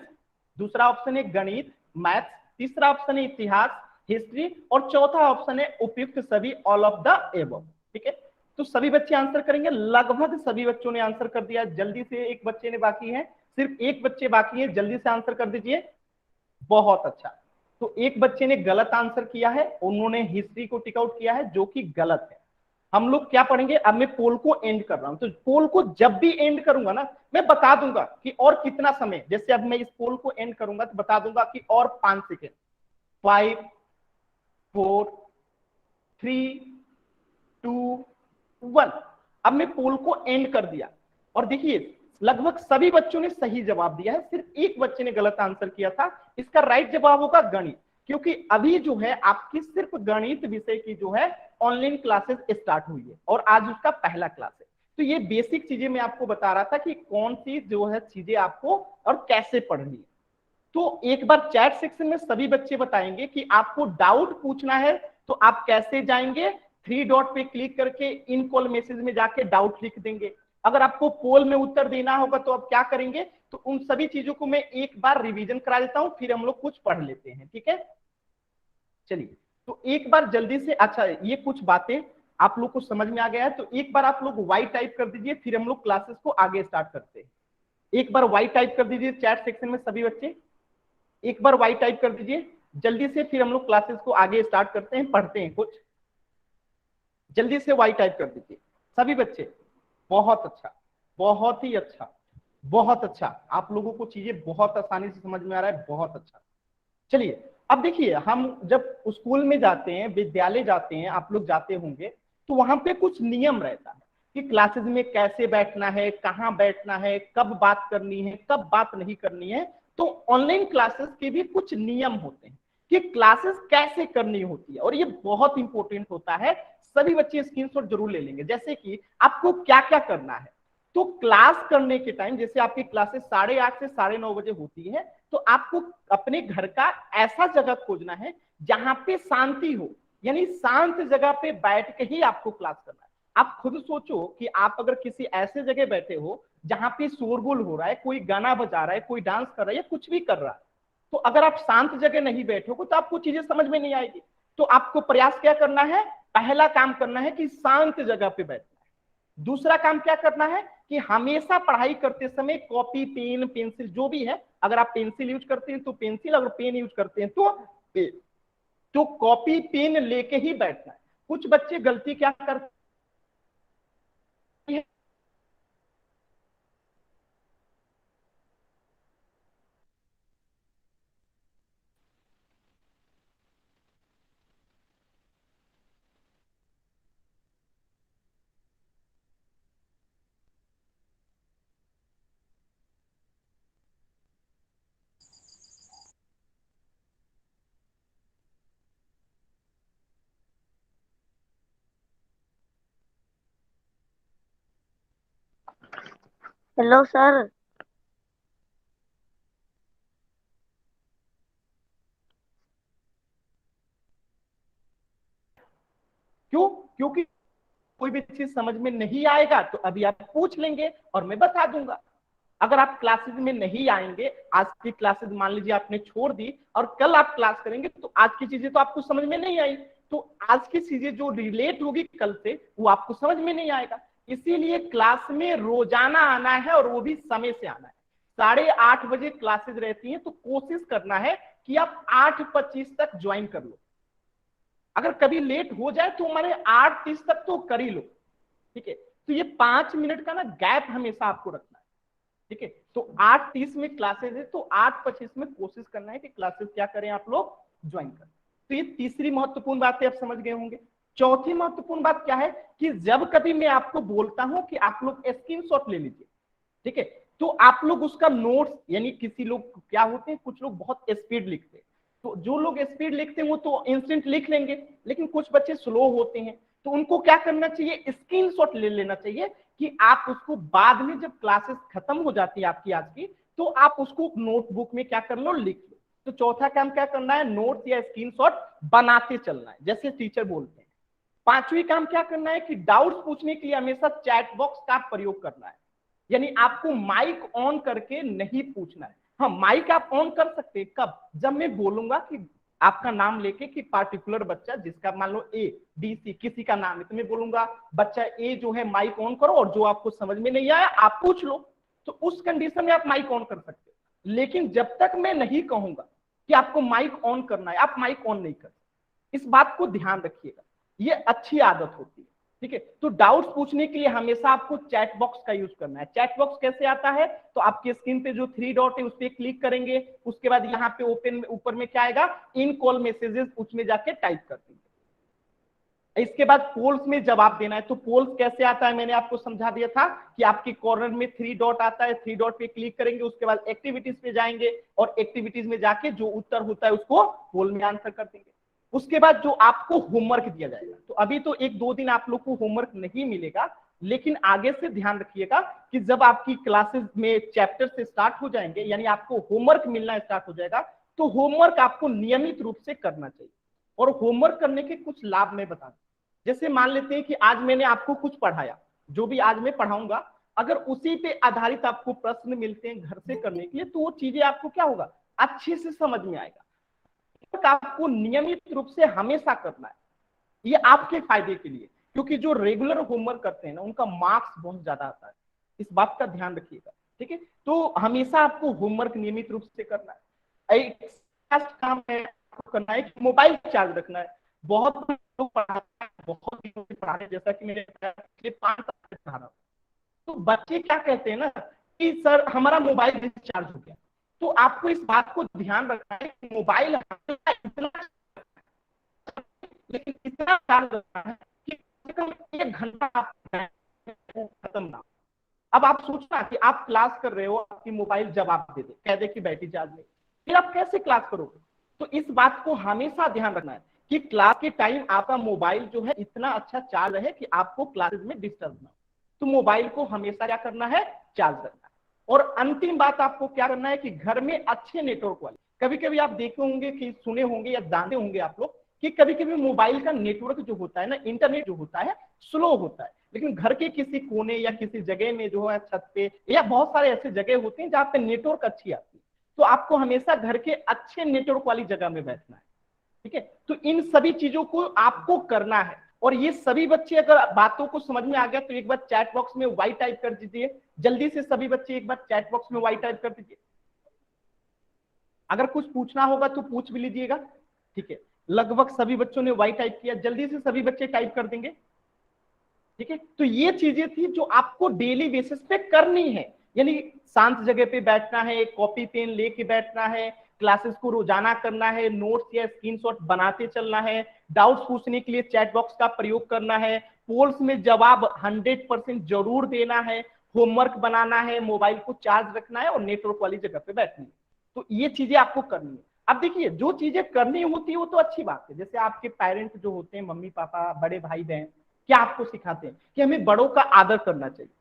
दूसरा ऑप्शन है गणित, मैथ्स, तीसरा ऑप्शन है इतिहास, हिस्ट्री, और चौथा ऑप्शन है उपयुक्त सभी, ऑल ऑफ द एबव, ठीक है। तो सभी बच्चे आंसर करेंगे, लगभग सभी बच्चों ने आंसर कर दिया। जल्दी से, एक बच्चे ने बाकी है, सिर्फ एक बच्चे बाकी है, जल्दी से आंसर कर दीजिए। बहुत अच्छा, तो एक बच्चे ने गलत आंसर किया है, उन्होंने हिस्ट्री को टिक आउट किया है, जो कि गलत है। हम लोग क्या पढ़ेंगे, अब मैं पोल को एंड कर रहा हूं, तो पोल को जब भी एंड करूंगा ना, मैं बता दूंगा कि और कितना समय, जैसे अब मैं इस पोल को एंड करूंगा तो बता दूंगा कि और 5 सेकेंड, 5 4 3 2 1। अब मैं पोल को एंड कर दिया और देखिए लगभग सभी बच्चों ने सही जवाब दिया है, सिर्फ एक बच्चे ने गलत आंसर किया था। इसका राइट जवाब होगा गणित, क्योंकि अभी जो है आपकी सिर्फ गणित विषय की जो है ऑनलाइन क्लासेस स्टार्ट हुई है और आज उसका पहला क्लास है। तो ये बेसिक चीजें मैं आपको बता रहा था कि कौन सी जो है चीजें आपको और कैसे पढ़नी है। तो एक बार चैट सेक्शन में सभी बच्चे बताएंगे कि आपको डाउट पूछना है तो आप कैसे जाएंगे, 3 डॉट पे क्लिक करके इन कॉल मैसेज में जाके डाउट लिख देंगे। अगर आपको पोल में उत्तर देना होगा तो आप क्या करेंगे, तो उन सभी चीजों को मैं एक बार रिवीजन करा देता हूं, फिर हम लोग कुछ पढ़ लेते हैं, ठीक है। चलिए, तो एक बार जल्दी से, अच्छा ये कुछ बातें आप लोग को समझ में आ गया है, तो एक बार आप लोग वाई टाइप कर दीजिए, फिर हम लोग क्लासेस को आगे स्टार्ट करते हैं। एक बार वाई टाइप कर दीजिए चैट सेक्शन में सभी बच्चे, एक बार वाई टाइप कर दीजिए जल्दी से, फिर हम लोग क्लासेस को आगे स्टार्ट करते हैं, पढ़ते हैं कुछ। जल्दी से वाई टाइप कर दीजिए सभी बच्चे। बहुत अच्छा, बहुत ही अच्छा, बहुत अच्छा, आप लोगों को चीजें बहुत आसानी से समझ में आ रहा है, बहुत अच्छा। चलिए अब देखिए, हम जब स्कूल में जाते हैं, विद्यालय जाते हैं, आप लोग जाते होंगे, तो वहां पे कुछ नियम रहता है कि क्लासेस में कैसे बैठना है, कहाँ बैठना है, कब बात करनी है, कब बात नहीं करनी है। तो ऑनलाइन क्लासेस के भी कुछ नियम होते हैं कि क्लासेस कैसे करनी होती है, और ये बहुत इंपॉर्टेंट होता है। सभी बच्चे स्क्रीनशॉट जरूर ले लेंगे, जैसे कि आपको क्या क्या करना है। तो क्लास करने के टाइम, जैसे आपकी क्लासेस 8:30 से 9:30 बजे होती है, तो आपको अपने घर का ऐसा जगह खोजना है जहां पे शांति हो, यानी शांत जगह पे बैठ के ही आपको क्लास करना है। आप खुद सोचो कि आप अगर किसी ऐसे जगह बैठे हो जहां पे शोरगुल हो रहा है, कोई गाना बजा रहा है, कोई डांस कर रहा है या कुछ भी कर रहा है, तो अगर आप शांत जगह नहीं बैठोगे तो आपको चीजें समझ में नहीं आएगी। तो आपको प्रयास क्या करना है, पहला काम करना है कि शांत जगह पे बैठना है। दूसरा काम क्या करना है कि हमेशा पढ़ाई करते समय कॉपी पेन पेंसिल जो भी है, अगर आप पेंसिल यूज करते हैं तो पेंसिल, अगर पेन यूज करते हैं तो पेन, तो कॉपी पेन लेके ही बैठना है। कुछ बच्चे गलती क्या करते हैं, हेलो सर। क्यों? क्योंकि कोई भी चीज समझ में नहीं आएगा तो अभी आप पूछ लेंगे और मैं बता दूंगा। अगर आप क्लासेस में नहीं आएंगे, आज की क्लासेस मान लीजिए आपने छोड़ दी और कल आप क्लास करेंगे, तो आज की चीजें तो आपको समझ में नहीं आई, तो आज की चीजें जो रिलेट होगी कल से वो आपको समझ में नहीं आएगा। इसीलिए क्लास में रोजाना आना है और वो भी समय से आना है। 8:30 बजे क्लासेस रहती हैं, तो कोशिश करना है कि आप 8:25 तक ज्वाइन कर लो। अगर कभी लेट हो जाए तो हमारे 8:30 तक तो कर ही लो। ठीक है, तो ये 5 मिनट का ना गैप हमेशा आपको रखना है। ठीक है, तो 8:30 में क्लासेस है, तो 8:25 में कोशिश करना है कि क्लासेस क्या करें आप लोग, ज्वाइन करें। तो ये तीसरी महत्वपूर्ण बात है, आप समझ गए होंगे। चौथी महत्वपूर्ण बात क्या है कि जब कभी मैं आपको बोलता हूं कि आप लोग स्क्रीनशॉट ले लीजिए, ठीक है, तो आप लोग उसका नोट्स, यानी किसी लोग क्या होते हैं, कुछ लोग बहुत स्पीड लिखते हैं, तो जो लोग स्पीड लिखते हैं वो तो इंस्टेंट लिख लेंगे, लेकिन कुछ बच्चे स्लो होते हैं, तो उनको क्या करना चाहिए, स्क्रीनशॉट ले लेना चाहिए कि आप उसको बाद में जब क्लासेस खत्म हो जाती है आपकी आज की, तो आप उसको नोटबुक में क्या कर लो, लिख लो। तो चौथा काम क्या करना है, नोट्स या स्क्रीनशॉट बनाते चलना है जैसे टीचर बोलते हैं। पांचवी काम क्या करना है कि डाउट्स पूछने के लिए हमेशा चैट बॉक्स का प्रयोग करना है, यानी आपको माइक ऑन करके नहीं पूछना है। हाँ, माइक आप ऑन कर सकते हैं कब, जब मैं बोलूंगा कि आपका नाम लेके कि पार्टिकुलर बच्चा जिसका मान लो ए बी सी किसी का नाम है, तो मैं बोलूंगा बच्चा ए जो है माइक ऑन करो और जो आपको समझ में नहीं आया आप पूछ लो, तो उस कंडीशन में आप माइक ऑन कर सकते हो। लेकिन जब तक मैं नहीं कहूंगा कि आपको माइक ऑन करना है, आप माइक ऑन नहीं कर। इस बात को ध्यान रखिएगा, ये अच्छी आदत होती है। ठीक है, तो डाउट्स पूछने के लिए हमेशा आपको चैट बॉक्स का यूज करना है। चैट बॉक्स कैसे आता है, तो आपकी स्क्रीन पे जो 3 डॉट है उस पर क्लिक करेंगे, उसके बाद यहाँ पे ओपन ऊपर में क्या आएगा, इन कॉल मैसेजेस, उसमें जाके टाइप कर देंगे। इसके बाद पोल्स में जवाब देना है, तो पोल्स कैसे आता है मैंने आपको समझा दिया था कि आपके कॉर्नर में 3 डॉट आता है, 3 डॉट पे क्लिक करेंगे, उसके बाद एक्टिविटीज पे जाएंगे और एक्टिविटीज में जाके जो उत्तर होता है उसको पोल में आंसर कर देंगे। उसके बाद जो आपको होमवर्क दिया जाएगा, तो अभी तो 1-2 दिन आप लोग को होमवर्क नहीं मिलेगा, लेकिन आगे से ध्यान रखिएगा कि जब आपकी क्लासेस में चैप्टर से स्टार्ट हो जाएंगे, यानी आपको होमवर्क मिलना स्टार्ट हो जाएगा, तो होमवर्क आपको नियमित रूप से करना चाहिए। और होमवर्क करने के कुछ लाभ मैं बता दूं, जैसे मान लेते हैं कि आज मैंने आपको कुछ पढ़ाया, जो भी आज मैं पढ़ाऊंगा, अगर उसी पे आधारित आपको प्रश्न मिलते हैं घर से करने के लिए, तो वो चीजें आपको क्या होगा, अच्छे से समझ में आएगा। तो आपको नियमित रूप से हमेशा करना है, ये आपके फायदे के लिए, क्योंकि जो रेगुलर होमवर्क करते हैं ना उनका मार्क्स बहुत ज्यादा आता है, इस बात का ध्यान रखिएगा। ठीक है, तो हमेशा आपको होमवर्क नियमित रूप से करना है। एक काम है आपको करना है कि मोबाइल चार्ज रखना है। बहुत लोग पढ़ाते हैं, बहुत दिनों से पढ़ा रहे हैं, जैसा कि मैंने 5 साल से पढ़ा रहा हूँ, तो बच्चे क्या कहते हैं ना कि सर हमारा मोबाइल डिस्चार्ज हो गया। तो आपको इस बात को ध्यान रखना है कि मोबाइल इतना, लेकिन इतना ख्याल रखना है कि कम से कम 1 घंटा आप खत्म ना। अब आप सोचना कि आप क्लास कर रहे हो, आपकी मोबाइल जवाब दे दे, कह दे कि बैटरी चार्ज नहीं, फिर आप कैसे क्लास करोगे। तो इस बात को हमेशा ध्यान रखना है कि क्लास के टाइम आपका मोबाइल जो है इतना अच्छा चार्ज रहे कि आपको क्लासेस में डिस्टर्ब ना हो। तो मोबाइल को हमेशा क्या करना है, चार्ज रखना है। और अंतिम बात आपको क्या करना है कि घर में अच्छे नेटवर्क वाले, कभी कभी आप देखे होंगे कि सुने होंगे या जानते होंगे आप लोग कि कभी कभी मोबाइल का नेटवर्क जो होता है ना, इंटरनेट जो होता है स्लो होता है, लेकिन घर के किसी कोने या किसी जगह में जो है छत पे या बहुत सारे ऐसे जगह होते हैं जहाँ पे नेटवर्क अच्छी आती है, तो आपको हमेशा घर के अच्छे नेटवर्क वाली जगह में बैठना है। ठीक है, तो इन सभी चीजों को आपको करना है। और ये सभी बच्चे अगर बातों को समझ में आ गया तो एक बार चैट बॉक्स में वाई टाइप कर दीजिए, जल्दी से सभी बच्चे एक बार चैट बॉक्स में वाई टाइप कर दीजिए। अगर कुछ पूछना होगा तो पूछ भी लीजिएगा। ठीक है, लगभग सभी बच्चों ने वाई टाइप किया, जल्दी से सभी बच्चे टाइप कर देंगे। ठीक है, तो ये चीजें थी जो आपको डेली बेसिस पे करनी है, यानी शांत जगह पे बैठना है, कॉपी पेन लेके बैठना है, क्लासेस को रोजाना करना है, नोट्स या स्क्रीनशॉट बनाते चलना है, डाउट्स पूछने के लिए चैट बॉक्स का प्रयोग करना है, पोल्स में जवाब 100% जरूर देना है, होमवर्क बनाना है, मोबाइल को चार्ज रखना है और नेटवर्क वाली जगह पे बैठनी है। तो ये चीजें आपको करनी है। अब देखिए, जो चीजें करनी होती है वो तो अच्छी बात है, जैसे आपके पेरेंट्स जो होते हैं, मम्मी पापा बड़े भाई बहन, क्या आपको सिखाते हैं कि हमें बड़ों का आदर करना चाहिए,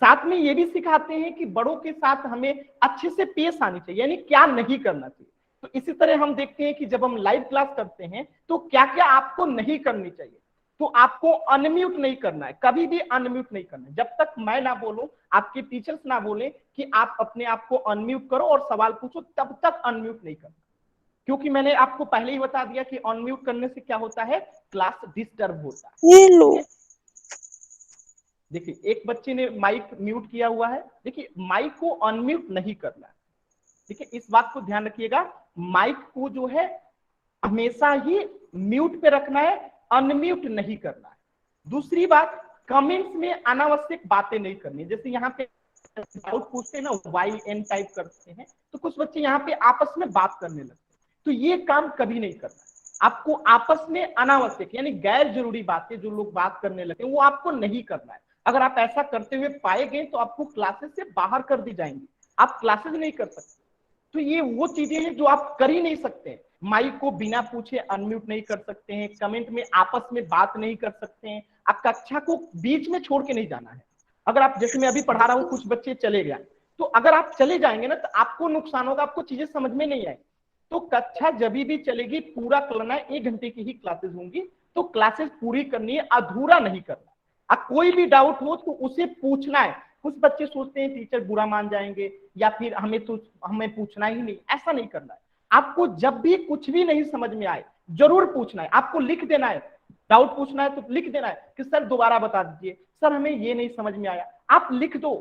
साथ में ये भी सिखाते हैं कि बड़ों के साथ हमें अच्छे से पेश आनी चाहिए, यानी क्या नहीं करना चाहिए। तो इसी तरह हम देखते हैं कि जब हम लाइव क्लास करते हैं तो क्या क्या आपको नहीं करनी चाहिए। तो आपको अनम्यूट नहीं करना है, कभी भी अनम्यूट नहीं करना है। जब तक मैं ना बोलूं, आपके टीचर्स ना बोले कि आप अपने आप को अनम्यूट करो और सवाल पूछो, तब तक अनम्यूट नहीं करना। क्योंकि मैंने आपको पहले ही बता दिया कि अनम्यूट करने से क्या होता है, क्लास डिस्टर्ब होता है। ये लो। देखिए एक बच्चे ने माइक म्यूट किया हुआ है, देखिए माइक को अनम्यूट नहीं करना है, ठीक है, इस बात को ध्यान रखिएगा। माइक को जो है हमेशा ही म्यूट पे रखना है, अनम्यूट नहीं करना है। दूसरी बात, कमेंट्स में अनावश्यक बातें नहीं करनी, जैसे यहाँ पे डाउट पूछते हैं ना, वाई एन टाइप करते हैं, तो कुछ बच्चे यहाँ पे आपस में बात करने लगते हैं, तो ये काम कभी नहीं करना है। आपको आपस में अनावश्यक यानी गैर जरूरी बातें जो लोग बात करने लगे वो आपको नहीं करना है। अगर आप ऐसा करते हुए पाए गए तो आपको क्लासेस से बाहर कर दी जाएंगी, आप क्लासेस नहीं कर सकते। तो ये वो चीजें हैं जो आप कर ही नहीं सकते। माइक को बिना पूछे अनम्यूट नहीं कर सकते हैं, कमेंट में आपस में बात नहीं कर सकते हैं, आप कक्षा को बीच में छोड़ के नहीं जाना है। अगर आप, जैसे मैं अभी पढ़ा रहा हूँ, कुछ बच्चे चले गए, तो अगर आप चले जाएंगे ना तो आपको नुकसान होगा, आपको चीजें समझ में नहीं आएगी। तो कक्षा जब भी चलेगी पूरा करना है, 1 घंटे की ही क्लासेस होंगी, तो क्लासेस पूरी करनी है, अधूरा नहीं करना। अब कोई भी डाउट हो तो उसे पूछना है। कुछ बच्चे सोचते हैं टीचर बुरा मान जाएंगे या फिर हमें पूछना ही नहीं, ऐसा नहीं करना है। आपको जब भी कुछ भी नहीं समझ में आए जरूर पूछना है, आपको लिख देना है। डाउट पूछना है तो लिख देना है कि सर दोबारा बता दीजिए, सर हमें ये नहीं समझ में आया, आप लिख दो,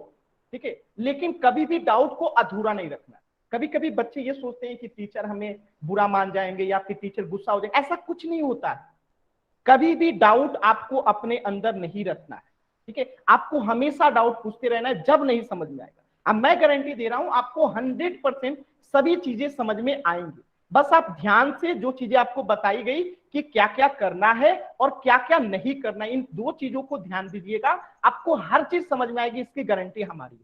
ठीक है। लेकिन कभी भी डाउट को अधूरा नहीं रखना। कभी कभी बच्चे ये सोचते हैं कि टीचर हमें बुरा मान जाएंगे या फिर टीचर गुस्सा हो जाएंगे, ऐसा कुछ नहीं होता है। कभी भी डाउट आपको अपने अंदर नहीं रखना है, ठीक है। आपको हमेशा डाउट पूछते रहना है जब नहीं समझ में आएगा। अब मैं गारंटी दे रहा हूं आपको 100% सभी चीजें समझ में आएंगी। बस आप ध्यान से जो चीजें आपको बताई गई कि क्या क्या करना है और क्या क्या नहीं करना है, इन 2 चीजों को ध्यान दीजिएगा, आपको हर चीज समझ में आएगी, इसकी गारंटी हमारी है,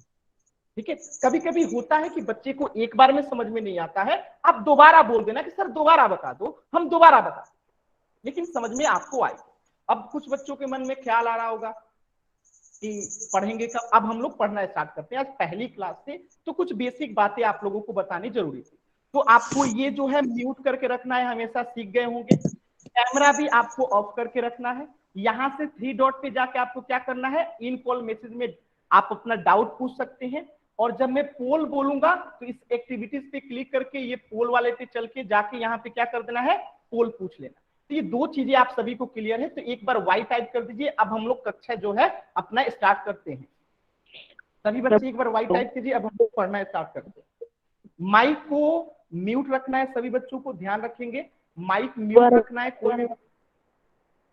ठीक है। कभी कभी होता है कि बच्चे को एक बार में समझ में नहीं आता है, आप दोबारा बोल देना कि सर दोबारा बता दो, हम दोबारा बता, लेकिन समझ में आपको आए। अब कुछ बच्चों के मन में ख्याल आ रहा होगा कि पढ़ेंगे कब। अब हम लोग पढ़ना स्टार्ट करते हैं, आज पहली क्लास से, तो कुछ बेसिक बातें आप लोगों को बतानी जरूरी थी। तो आपको ये जो है म्यूट करके रखना है, हमेशा सीख गए होंगे। कैमरा भी आपको ऑफ करके रखना है। यहां से 3 डॉट पे जाके आपको क्या करना है, इन कॉल मैसेज में आप अपना डाउट पूछ सकते हैं। और जब मैं पोल बोलूंगा तो इस एक्टिविटीज पे क्लिक करके ये पोल वाले पे चल के जाके यहाँ पे क्या कर देना है, पोल पूछ लेना। तो ये 2 चीजें आप सभी को क्लियर है, तो एक बार वाई टाइप कर दीजिए। अब हम लोग कक्षा जो है अपना स्टार्ट करते हैं। सभी बच्चे एक बार वाई टाइप कीजिए, अब हम लोग पढ़ना स्टार्ट करते हैं। माइक को म्यूट रखना है, सभी बच्चों को ध्यान रखेंगे, माइक म्यूट रखना है। कोई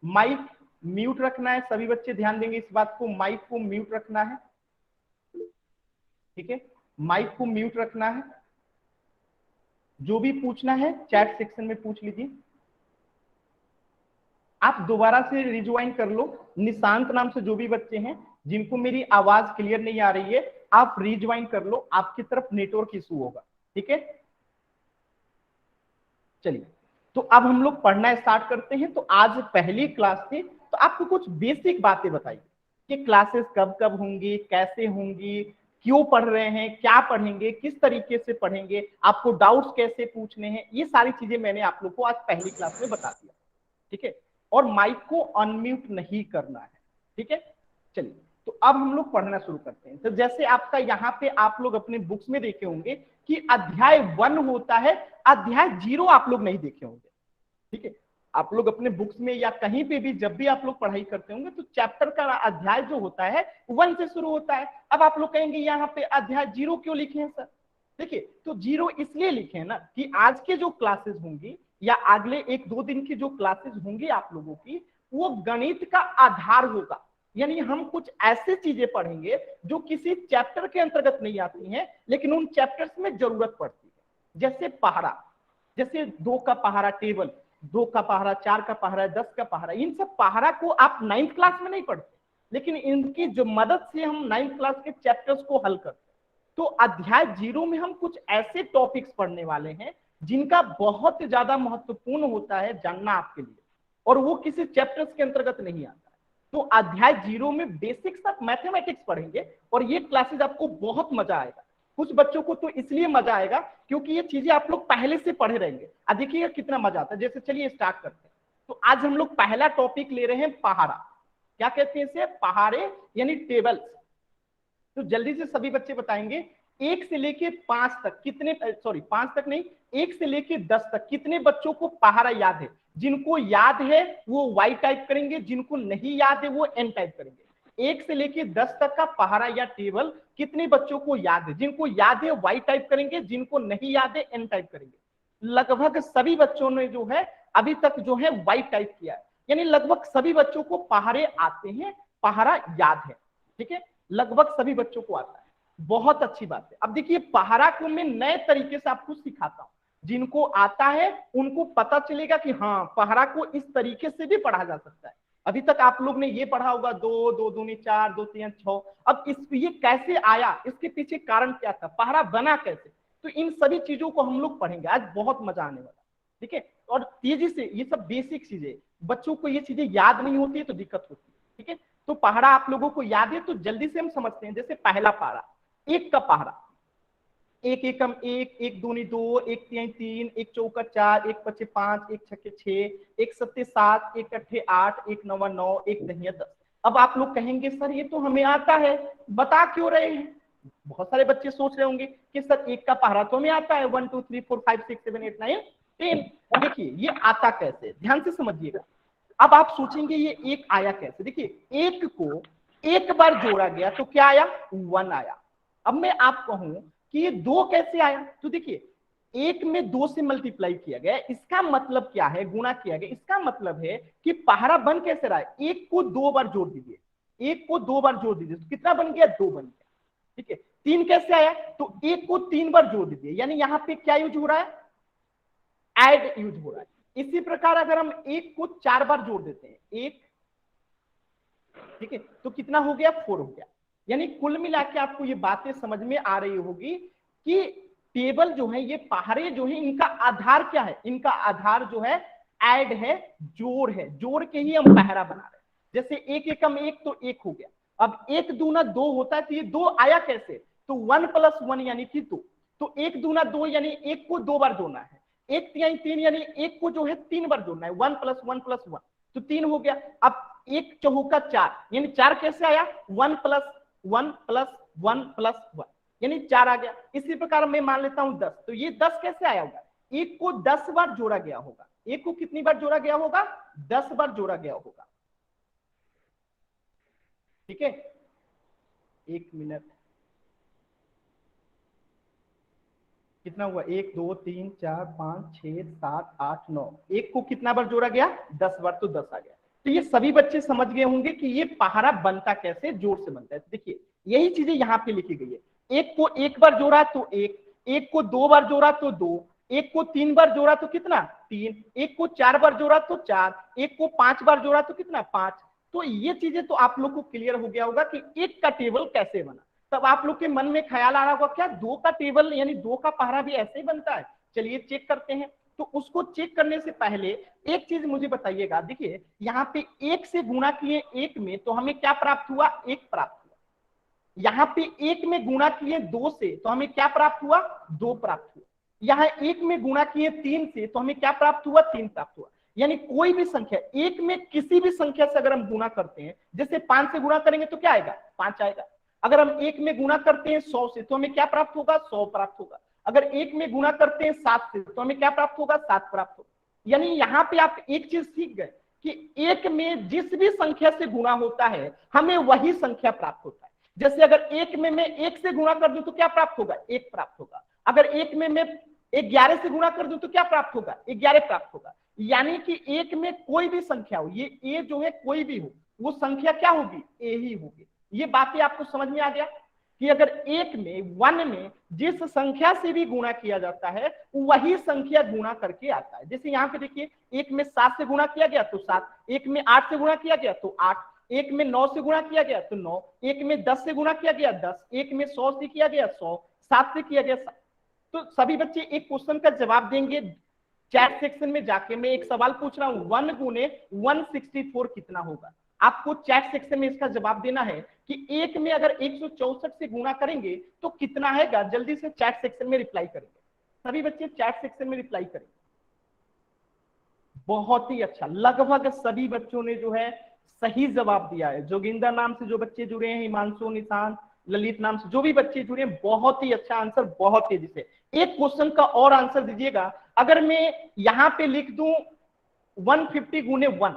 माइक म्यूट रखना है, सभी बच्चे ध्यान देंगे इस बात को, माइक को म्यूट रखना है, ठीक है। माइक को म्यूट रखना है। जो भी पूछना है चैट सेक्शन में पूछ लीजिए। आप दोबारा से रिज्वाइन कर लो। निशांत नाम से जो भी बच्चे हैं जिनको मेरी आवाज क्लियर नहीं आ रही है, आप रिज्वाइन कर लो, आपकी तरफ नेटवर्क इशू होगा, ठीक है। चलिए, तो अब हम लोग पढ़ना स्टार्ट करते हैं। तो आज पहली क्लास थी, तो आपको कुछ बेसिक बातें बताइए कि क्लासेस कब कब होंगी, कैसे होंगी, क्यों पढ़ रहे हैं, क्या पढ़ेंगे, किस तरीके से पढ़ेंगे, आपको डाउट्स कैसे पूछने हैं, ये सारी चीजें मैंने आप लोग को आज पहली क्लास में बता दिया, ठीक है। और माइक को अनम्यूट नहीं करना है, ठीक है। चलिए, तो अब हम लोग पढ़ना शुरू करते हैं। तो जैसे आपका यहाँ पे आप लोग अपने बुक्स में देखे होंगे कि अध्याय 1 होता है, अध्याय 0 आप लोग नहीं देखे होंगे, ठीक है। आप लोग अपने बुक्स में या कहीं पे भी जब भी आप लोग पढ़ाई करते होंगे तो चैप्टर का अध्याय जो होता है 1 से शुरू होता है। अब आप लोग कहेंगे यहाँ पे अध्याय 0 क्यों लिखे हैं सर? देखिए, तो 0 इसलिए लिखे हैं ना कि आज के जो क्लासेस होंगी या अगले 1-2 दिन की जो क्लासेस होंगी आप लोगों की, वो गणित का आधार होगा। यानी हम कुछ ऐसी चीजें पढ़ेंगे जो किसी चैप्टर के अंतर्गत नहीं आती हैं, लेकिन उन चैप्टर्स में जरूरत पड़ती है। जैसे पहाड़ा, जैसे 2 का पहाड़ा टेबल, 2 का पहाड़ा, 4 का पहाड़ा, 10 का पहाड़ा, इन सब पहाड़ा को आप 9th क्लास में नहीं पढ़ते, लेकिन इनकी जो मदद से हम 9th क्लास के चैप्टर्स को हल करते हैं। तो अध्याय 0 में हम कुछ ऐसे टॉपिक्स पढ़ने वाले हैं जिनका बहुत ज्यादा महत्वपूर्ण होता है जानना आपके लिए, और वो किसी चैप्टर्स के अंतर्गत नहीं आता है। तो अध्याय 0 में बेसिक्स ऑफ मैथमेटिक्स पढ़ेंगे और ये क्लासेस आपको बहुत मजा आएगा। कुछ बच्चों को तो इसलिए मजा आएगा क्योंकि ये चीजें आप लोग पहले से पढ़े रहेंगे। अब देखिए कितना मजा आता है। जैसे चलिए स्टार्ट करते हैं। तो आज हम लोग पहला टॉपिक ले रहे हैं पहाड़ा। क्या कहते हैं इसे? पहाड़े यानी टेबल्स। तो जल्दी से सभी बच्चे बताएंगे 1 से लेके 5 तक कितने, सॉरी 5 तक नहीं, 1 से लेके 10 तक कितने बच्चों को पहाड़ा याद है? जिनको याद है वो वाई टाइप करेंगे, जिनको नहीं याद है वो एन टाइप करेंगे। 1 से लेके 10 तक का पहाड़ा या टेबल कितने बच्चों को याद है? जिनको याद है वाई टाइप करेंगे, जिनको नहीं याद है एन टाइप करेंगे। लगभग सभी बच्चों ने जो है अभी तक जो है वाई टाइप किया है, यानी लगभग सभी बच्चों को पहाड़े आते हैं, पहाड़ा याद है। ठीक है, लगभग सभी बच्चों को आता है, बहुत अच्छी बात है। अब देखिए पहाड़ा को मैं नए तरीके से आपको सिखाता हूं। जिनको आता है उनको पता चलेगा कि हाँ पहाड़ा को इस तरीके से भी पढ़ा जा सकता है। अभी तक आप लोग ने ये पढ़ा होगा 2 2 दूनी 4 2 3 6। अब इस ये कैसे आया, इसके पीछे कारण क्या था, पहाड़ा बना कैसे, तो इन सभी चीजों को हम लोग पढ़ेंगे आज। बहुत मजा आने वाला। ठीक है, और तेजी से ये सब बेसिक चीजें, बच्चों को ये चीजें याद नहीं होती है तो दिक्कत होती है। ठीक है, तो पहाड़ा आप लोगों को याद है तो जल्दी से हम समझते हैं। जैसे पहला पहाड़ा, 1 का पहाड़ा, 1 एकम 1, 1 दूनी 2, 1 तिहाई 3, 1 चौका 4, 1 पचे 5, 1 छक्के 6, 1 सत्ते 7, 1 अट्ठे 8, 1 नवा 9, 1 दहिया 10। अब आप लोग कहेंगे सर ये तो हमें आता है, बता क्यों रहे हैं? बहुत सारे बच्चे सोच रहे होंगे कि सर 1 का पहाड़ा तो हमें आता है, 1 2 3 4 5 6 7 8 9 10। देखिए ये आता कैसे, ध्यान से समझिएगा। अब आप सोचेंगे ये 1 आया कैसे? देखिए 1 को एक बार जोड़ा गया तो क्या आया? 1 आया। अब मैं आप कहूं कि ये 2 कैसे आया, तो देखिए 1 में 2 से मल्टीप्लाई किया गया, इसका मतलब क्या है? गुणा किया गया, इसका मतलब है कि पहाड़ा बन कैसे रहा है? 1 को 2 बार जोड़ दीजिए, 1 को 2 बार जोड़ दीजिए तो कितना बन गया? 2 बन गया। ठीक है, 3 कैसे आया? तो 1 को 3 बार जोड़ दीजिए, यानी यहां पे क्या यूज हो रहा है? ऐड यूज हो रहा है। इसी प्रकार अगर हम 1 को 4 बार जोड़ देते हैं, 1, ठीक है, तो कितना हो गया? 4 हो गया। यानी कुल मिला के आपको ये बातें समझ में आ रही होगी कि टेबल जो है, ये पहाड़े जो है, इनका आधार क्या है? इनका आधार जो है ऐड है, जोड़ है, जोड़ के ही हम पहाड़ा बना रहे हैं। जैसे 1 एकम 1 तो 1 हो गया। अब 1 दूना 2 होता है, तो ये 2 आया कैसे? तो 1 + 1 यानी कि 2। तो 1 दूना 2 यानी 1 को 2 बार जोड़ना है। 1 तिहाई 3 यानी 1 को जो है 3 बार जोड़ना है, 1 + 1 + 1 तो 3 हो गया। अब 1 चौका 4 यानी 4 कैसे आया? 1 + 1 + 1 + 1 यानी 4 आ गया। इसी प्रकार मैं मान लेता हूं 10, तो ये 10 कैसे आया होगा? 1 को 10 बार जोड़ा गया होगा। 1 को कितनी बार जोड़ा गया होगा? 10 बार जोड़ा गया होगा। ठीक है, 1 मिनट, कितना हुआ? 1 2 3 4 5 6 7 8 9, 1 को कितना बार जोड़ा गया? 10 बार, तो 10 आ गया। तो ये सभी बच्चे समझ गए होंगे कि ये पहाड़ा बनता कैसे, जोड़ से बनता है। तो देखिए यही चीजें यहाँ पे लिखी गई है। 1 को 1 बार जोड़ा तो 1, 1 को 2 बार जोड़ा तो 2, 1 को 3 बार जोड़ा तो कितना? 3, 1 को 4 बार जोड़ा तो 4, 1 को 5 बार जोड़ा तो कितना? 5। तो ये चीजें तो आप लोग को क्लियर हो गया होगा कि 1 का टेबल कैसे बना। तब आप लोग के मन में ख्याल आ रहा होगा क्या 2 का टेबल यानी 2 का पहाड़ा भी ऐसे ही बनता है? चलिए चेक करते हैं। तो उसको चेक करने से पहले एक चीज मुझे बताइएगा। देखिए यहाँ पे 1 से गुणा किए 1 में, तो हमें क्या प्राप्त हुआ? 1 प्राप्त हुआ। यहाँ पे 1 में गुणा किए 2 से, तो हमें क्या प्राप्त हुआ? 2 प्राप्त हुआ। यहाँ 1 में गुणा किए 3 से, तो हमें क्या प्राप्त हुआ? 3 प्राप्त हुआ। यानी कोई भी संख्या 1 में किसी भी संख्या से अगर हम गुणा करते हैं, जैसे 5 से गुणा करेंगे तो क्या आएगा? 5 आएगा। अगर हम 1 में गुणा करते हैं 100 से, तो हमें क्या प्राप्त होगा? 100 प्राप्त होगा। अगर 1 में गुणा करते हैं 7 से, तो हमें क्या प्राप्त होगा? 7 प्राप्त होगा। यानी यहाँ पे आप एक चीज सीख गए कि 1 में जिस भी संख्या से गुणा होता है हमें वही संख्या प्राप्त होता है। जैसे अगर 1 में मैं 1 से गुणा कर दूं तो क्या प्राप्त होगा? 1 प्राप्त होगा। अगर 1 में मैं 11 से गुणा कर दूं तो क्या प्राप्त होगा? 11 प्राप्त होगा। यानी कि 1 में कोई भी संख्या हो, ये ए जो है कोई भी हो, वो संख्या क्या होगी? ए ही होगी। ये बातें आपको समझ में आ गया कि अगर 1 में 1 में जिस संख्या से भी गुणा किया जाता है वही संख्या गुणा करके आता है। जैसे यहाँ पे देखिए 1 में 7 से गुणा किया गया तो 7, 1 में 8 से गुणा किया गया तो 8, 1 में 9 से गुणा किया गया तो 9, 1 में 10 से गुणा किया गया 10, 1 में 100 से किया गया 100, 7 से किया गया 7। तो सभी बच्चे एक क्वेश्चन का जवाब देंगे। चैट सेक्शन में जाके मैं एक सवाल पूछ रहा हूं, 1 गुने 164 कितना होगा? आपको चैट सेक्शन में इसका जवाब देना है कि एक में अगर 164 से गुणा करेंगे तो कितना आएगा, जल्दी से चैट सेक्शन में रिप्लाई करेंगे। सभी बच्चे चैट सेक्शन में रिप्लाई करेंगे। बहुत ही अच्छा, लगभग सभी बच्चों ने जो है सही जवाब दिया है। जोगिंदर नाम से जो बच्चे जुड़े हैं, हिमांशु, निशांत, ललित नाम से जो भी बच्चे जुड़े हैं, बहुत ही अच्छा आंसर, बहुत तेजी से। एक क्वेश्चन का और आंसर दीजिएगा। अगर मैं यहां पे लिख दूं 150 गुने 1,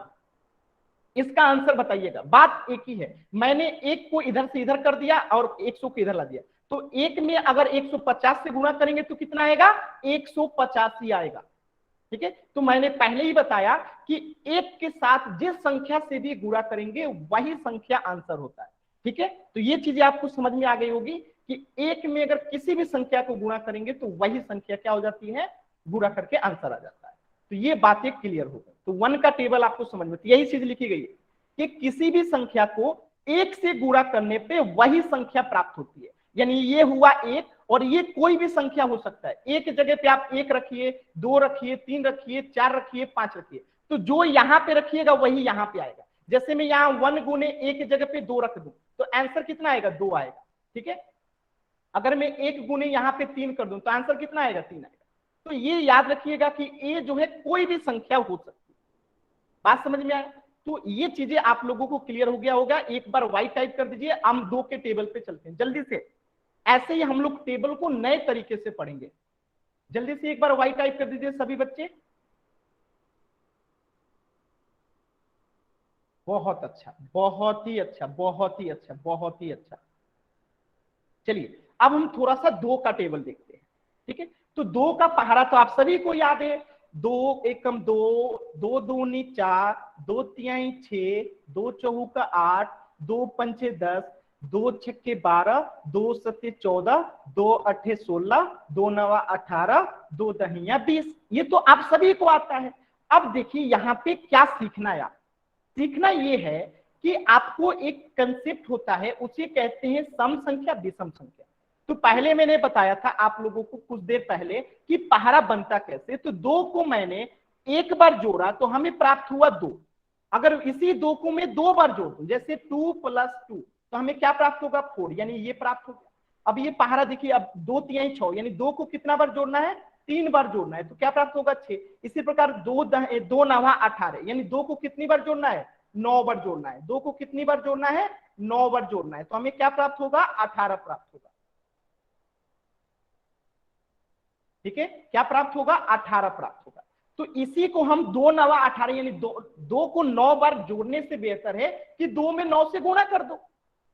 इसका आंसर बताइएगा। बात एक ही है, मैंने एक को इधर से इधर कर दिया और 100 को इधर ला दिया, तो एक में अगर 150 से गुणा करेंगे तो कितना आएगा, 185 आएगा। ठीक है, तो मैंने पहले ही बताया कि एक के साथ जिस संख्या से भी गुणा करेंगे वही संख्या आंसर होता है। ठीक है, तो ये चीजें आपको समझ में आ गई होगी कि एक में अगर किसी भी संख्या को गुणा करेंगे तो वही संख्या क्या हो जाती है, गुणा करके आंसर आ जाता है। तो ये बातें क्लियर हो गई। तो 1 का टेबल आपको समझ में, यही चीज लिखी गई है कि किसी भी संख्या को एक से गुणा करने पे वही संख्या प्राप्त होती है। यानी ये हुआ एक, और ये कोई भी संख्या हो सकता है। एक जगह पे आप 1 रखिए, 2 रखिए, 3 रखिए, 4 रखिए, 5 रखिए, तो जो यहां पे रखिएगा वही यहां पे आएगा। जैसे मैं यहाँ 1 गुने 1 जगह पे 2 रख दूं तो आंसर कितना आएगा, 2 आएगा। ठीक है, अगर मैं 1 गुने यहाँ पे 3 कर दूं तो आंसर कितना आएगा, 3 आएगा। तो ये याद रखिएगा कि ये जो है कोई भी संख्या हो सकती है। बात समझ में आया? तो ये चीजें आप लोगों को क्लियर हो गया होगा। एक बार वाई टाइप कर दीजिए, हम 2 के टेबल पे चलते हैं जल्दी से। ऐसे ही हम लोग टेबल को नए तरीके से पढ़ेंगे। जल्दी से एक बार वाई टाइप कर दीजिए सभी बच्चे। बहुत अच्छा, बहुत ही अच्छा, बहुत ही अच्छा, बहुत ही अच्छा। चलिए अब हम थोड़ा सा 2 का टेबल देखते हैं। ठीक है, तो 2 का पहाड़ा तो आप सभी को याद है। 2 एकम 2, 2 दूनी 4, 2 तिहाई 6, 2 चौका 8, 2 पंचे 10, 2 छक्के 12, 2 सत्ते 14, 2 अट्ठे 16, 2 नवा 18, 2 दहिया 20। ये तो आप सभी को आता है। अब देखिए यहाँ पे क्या सीखना है। आप सीखना ये है कि आपको एक कंसेप्ट होता है, उसे कहते हैं सम संख्या विषम संख्या। तो पहले मैंने बताया था आप लोगों को कुछ देर पहले कि पहाड़ा बनता कैसे। तो 2 को मैंने एक बार जोड़ा तो हमें प्राप्त हुआ 2। अगर इसी 2 को मैं 2 बार जोड़ दूं, जैसे 2 + 2, तो हमें क्या प्राप्त होगा, 4, यानी ये प्राप्त हो गया। अब ये पहाड़ा देखिए, अब 2 तिहाई 6, यानी 2 को कितना बार जोड़ना है, 3 बार जोड़ना है, तो क्या प्राप्त होगा, 6। इसी प्रकार 2 नवा 18, यानी 2 को कितनी बार जोड़ना है, 9 बार जोड़ना है। 2 को कितनी बार जोड़ना है, 9 बार जोड़ना है, तो हमें क्या प्राप्त होगा, 18 प्राप्त होगा। ठीक है, क्या प्राप्त होगा, 18 प्राप्त होगा। तो इसी को हम 2 नवा 18, यानी 2 को 9 बार जोड़ने से बेहतर है कि 2 में 9 से गुणा कर दो।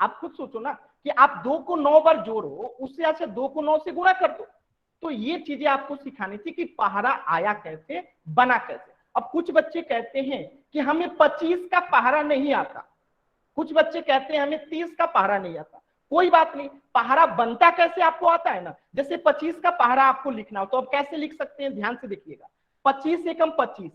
आप खुद सोचो ना कि आप 2 को 9 बार जोड़ो, उससे अच्छा 2 को 9 से गुणा कर दो। तो ये चीजें आपको सिखानी थी कि पहाड़ा आया कैसे, बना कैसे। अब कुछ बच्चे कहते हैं कि हमें 25 का पहाड़ा नहीं आता, कुछ बच्चे कहते हैं हमें 30 का पहाड़ा नहीं आता। कोई बात नहीं, पहाड़ा बनता कैसे आपको आता है ना। जैसे 25 का पहाड़ा आपको लिखना हो तो अब कैसे लिख सकते हैं, ध्यान से देखिएगा। 25 एकम 25,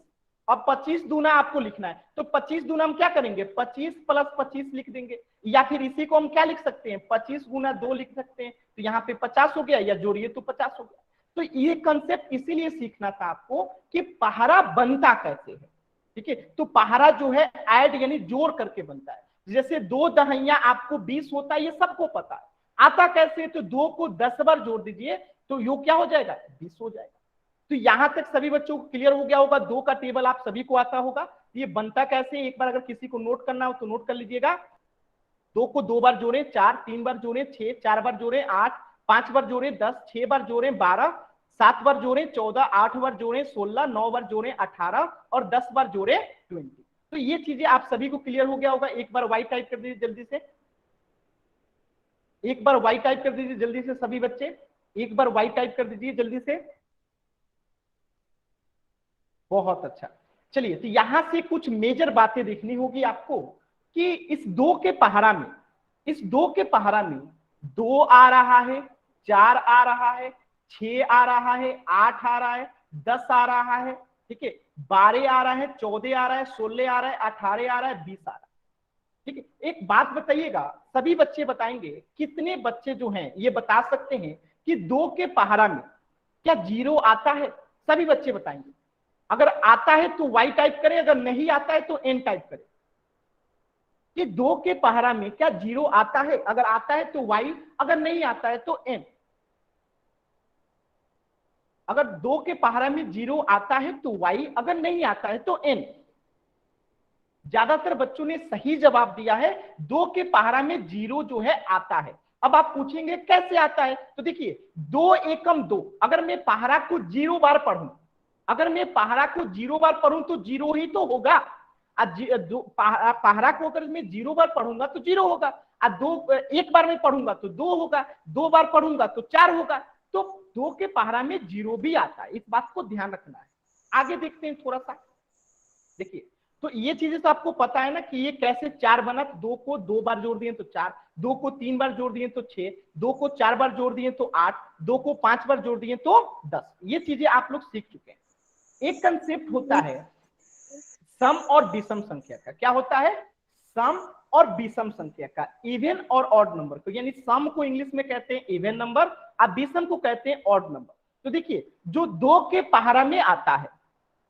अब 25 दूना आपको लिखना है, तो 25 दूना हम क्या करेंगे, 25 + 25 लिख देंगे। या फिर इसी को हम क्या लिख सकते हैं, 25 गुना 2 लिख सकते हैं, तो यहाँ पे 50 हो गया, या जोड़िए तो 50 हो गया। तो ये कंसेप्ट इसीलिए सीखना था आपको कि पहाड़ा बनता कैसे है। ठीक है, तो पहाड़ा जो है ऐड यानी जोड़ करके बनता है। जैसे 2 दहिया आपको 20 होता है, ये सबको पता है। आता कैसे, तो 2 को 10 बार जोड़ दीजिए तो योग क्या हो जाएगा, 20 हो जाएगा। तो यहां तक सभी बच्चों को क्लियर हो गया होगा। 2 का टेबल आप सभी को आता होगा। ये बनता कैसे, एक बार अगर किसी को नोट करना हो तो नोट कर लीजिएगा। 2 को 2 बार जोड़े, 4 3 बार जोड़े, 6 4 बार जोड़े, 8 5 बार जोड़े, 10 6 बार जोड़े, 12 7 बार जोड़े, 14 8 बार जोड़े, 16 9 बार जोड़े, 18 और 10 बार जोड़े 20। तो ये चीजें आप सभी को क्लियर हो गया होगा। एक बार वाई टाइप कर दीजिए जल्दी से, एक बार वाई टाइप कर दीजिए जल्दी से सभी बच्चे, एक बार वाई टाइप कर दीजिए जल्दी से। बहुत अच्छा। चलिए, तो यहां से कुछ मेजर बातें देखनी होगी आपको कि इस 2 के पहाड़ा में, इस 2 के पहाड़ा में 2 आ रहा है, 4 आ रहा है, 6 आ रहा है, 8 आ रहा है, 10 आ रहा है, ठीक है, 12 आ रहा है, 14 आ रहा है, 16 आ रहा है, 18 आ रहा है, 20 आ रहा है। ठीक है, एक बात बताइएगा, सभी बच्चे बताएंगे, कितने बच्चे जो हैं ये बता सकते हैं कि 2 के पहाड़ा में क्या 0 आता है? सभी बच्चे बताएंगे। अगर आता है तो वाई टाइप करें, अगर नहीं आता है तो एन टाइप करें। कि 2 के पहाड़ा में क्या 0 आता है? अगर आता है तो y, अगर नहीं आता है तो n। अगर 2 के पहाड़ा में 0 आता है तो y, अगर नहीं आता है तो n। ज्यादातर बच्चों ने सही जवाब दिया है, 2 के पहाड़ा में 0 जो है आता है। अब आप पूछेंगे कैसे आता है, तो देखिए 2 एकम 2, अगर मैं पहाड़ा को 0 बार पढ़ूं, अगर मैं पहाड़ा को 0 बार पढ़ूं तो 0 ही तो होगा। पहाड़ा को अगर मैं 0 बार पढ़ूंगा तो 0 होगा। दो एक बार में पढ़ूंगा तो 2 होगा, 2 बार पढ़ूंगा तो 4 होगा। तो 2 के पहाड़ा में 0 भी आता है, इस बात को ध्यान रखना है। आगे देखते हैं थोड़ा सा। देखिए तो ये चीजें तो आपको पता है ना कि ये कैसे 4 बना। 2 को 2 बार जोड़ दिए तो 4, 2 को 3 बार जोड़ दिए तो 6, 2 को 4 बार जोड़ दिए तो 8, 2 को 5 बार जोड़ दिए तो 10। ये चीजें आप लोग सीख चुके हैं। एक कंसेप्ट होता है सम और विषम संख्या का। क्या होता है? सम और विषम संख्या का, इवन और ऑड नंबर को। यानी सम को इंग्लिश में कहते हैं इवन नंबर, और विषम को कहते हैं ऑड नंबर। तो देखिए जो 2 के पहाड़ा में आता है,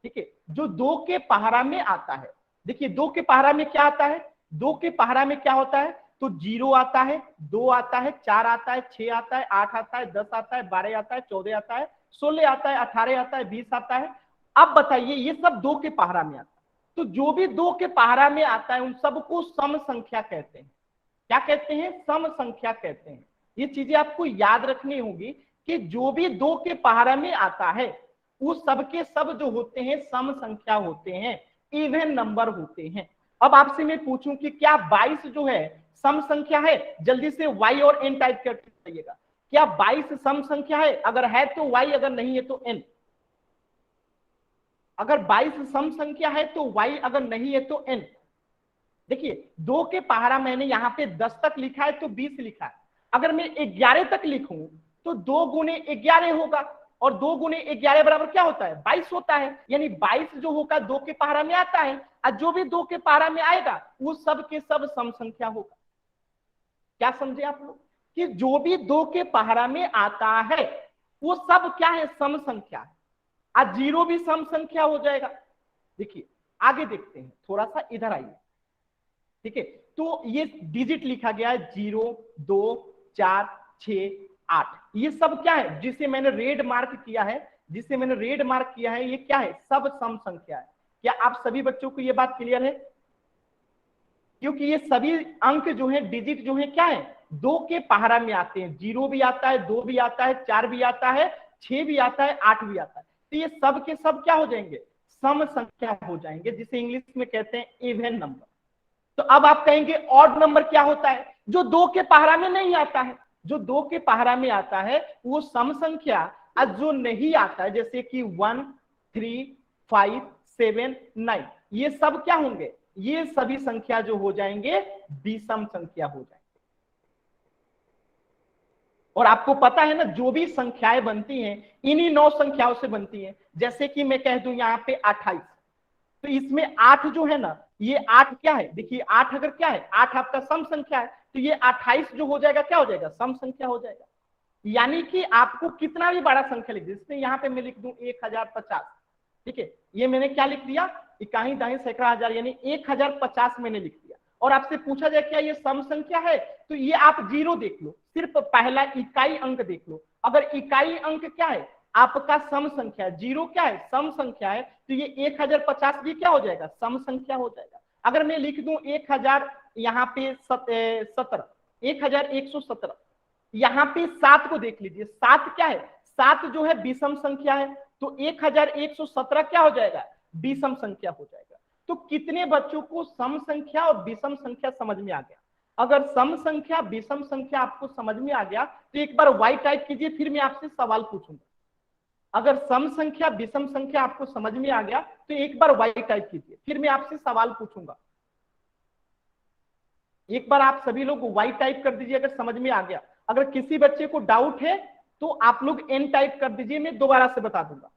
ठीक है, जो 2 के पहाड़ा में आता है, देखिए 2 के पहाड़ा में क्या आता है? 2 के पहाड़ा में क्या होता है? तो 0 आता है, 2 आता है, 4 आता है, 6 आता है, 8 आता है, 10 आता है, 12 आता है, 14 आता है, 16 आता है, 18 आता है, 20 आता है। अब बताइए ये सब 2 के पहाड़ा में आता है। तो जो भी 2 के पहाड़ा में आता है उन सबको सम संख्या कहते हैं। क्या कहते हैं? सम संख्या कहते हैं। ये चीजें आपको याद रखनी होगी कि जो भी 2 के पहाड़ा में आता है वो सबके सब जो होते हैं सम संख्या होते हैं, इवन नंबर होते हैं। अब आपसे मैं पूछूं कि क्या 22 जो है सम संख्या है? जल्दी से y और n टाइप करके बताइएगा। क्या 22 सम संख्या है? अगर है तो y, अगर नहीं है तो n। अगर 22 सम संख्या है तो y, अगर नहीं है तो n। देखिए 2 के पहाड़ा मैंने यहाँ पे 10 तक लिखा है तो 20 लिखा है। अगर मैं 11 तक लिखूं तो 2 गुने 11 होगा, और 2 गुने 11 बराबर क्या होता है? 22 होता है। यानी 22 जो होगा 2 के पहाड़ा में आता है, और जो भी 2 के पहाड़ा में आएगा वो सब के सब सम संख्या होगा। क्या समझे आप लोग? कि जो भी 2 के पहाड़ा में आता है वो सब क्या है? सम संख्या है। आज 0 भी सम संख्या हो जाएगा। देखिए आगे देखते हैं, थोड़ा सा इधर आइए, ठीक है। तो ये डिजिट लिखा गया है 0, 2, 4, 6, 8। ये सब क्या है? जिसे मैंने रेड मार्क किया है, जिसे मैंने रेड मार्क किया है, ये क्या है? सब सम संख्या है। क्या आप सभी बच्चों को ये बात क्लियर है? क्योंकि ये सभी अंक जो है, डिजिट जो है, क्या है? 2 के पहाड़ा में आते हैं। 0 भी आता है, 2 भी आता है, 4 भी आता है, 6 भी आता है, 8 भी आता है। तो ये सब के सब क्या हो जाएंगे? सम संख्या हो जाएंगे, जिसे इंग्लिश में कहते हैं इवन नंबर। तो अब आप कहेंगे ऑड नंबर क्या होता है? जो 2 के पहाड़ा में नहीं आता है। जो 2 के पहाड़ा में आता है वो सम संख्या, और जो नहीं आता है जैसे कि 1, 3, 5, 7, 9, ये सब क्या होंगे? ये सभी संख्या जो हो जाएंगे विषम संख्या हो जाएंगे। और आपको पता है ना जो भी संख्याएं बनती हैं इन्हीं 9 संख्याओं से बनती हैं। जैसे कि मैं कह दूं यहाँ पे 28, तो इसमें 8 जो है ना, ये 8 क्या है? देखिए 8 अगर क्या है, 8 आपका सम संख्या है, तो ये 28 जो हो जाएगा क्या हो जाएगा? सम संख्या हो जाएगा। यानी कि आपको कितना भी बड़ा संख्या लिख दे, जैसे यहाँ पे मैं लिख दूं 1050, ठीक है, ये मैंने क्या लिख दिया? इकाई दाई सैकड़ा हजार, यानी 1050 मैंने लिख दिया। और आपसे पूछा जाए क्या ये सम संख्या है, तो ये आप 0 देख लो, सिर्फ पहला इकाई अंक देख लो। अगर इकाई अंक क्या है? आपका सम संख्या। 0 क्या है? सम संख्या है। तो ये 1050 भी क्या हो जाएगा? सम संख्या हो जाएगा। अगर मैं लिख दूं 1000, यहाँ पे 17, 1117, यहाँ पे 7 को देख लीजिए, 7 क्या है? 7 जो है विषम संख्या है, तो 1117 क्या हो जाएगा? विषम संख्या हो जाएगा। तो कितने बच्चों को सम संख्या और विषम संख्या समझ में आ गया? अगर सम संख्या विषम संख्या आपको समझ में आ गया तो एक बार वाई टाइप कीजिए, फिर मैं आपसे सवाल पूछूंगा। अगर सम संख्या विषम संख्या आपको समझ में आ गया तो एक बार वाई टाइप कीजिए, फिर मैं आपसे सवाल पूछूंगा। एक बार आप सभी लोग वाई टाइप कर दीजिए अगर समझ में आ गया। अगर किसी बच्चे को डाउट है तो आप लोग एन टाइप कर दीजिए, मैं दोबारा से बता दूंगा।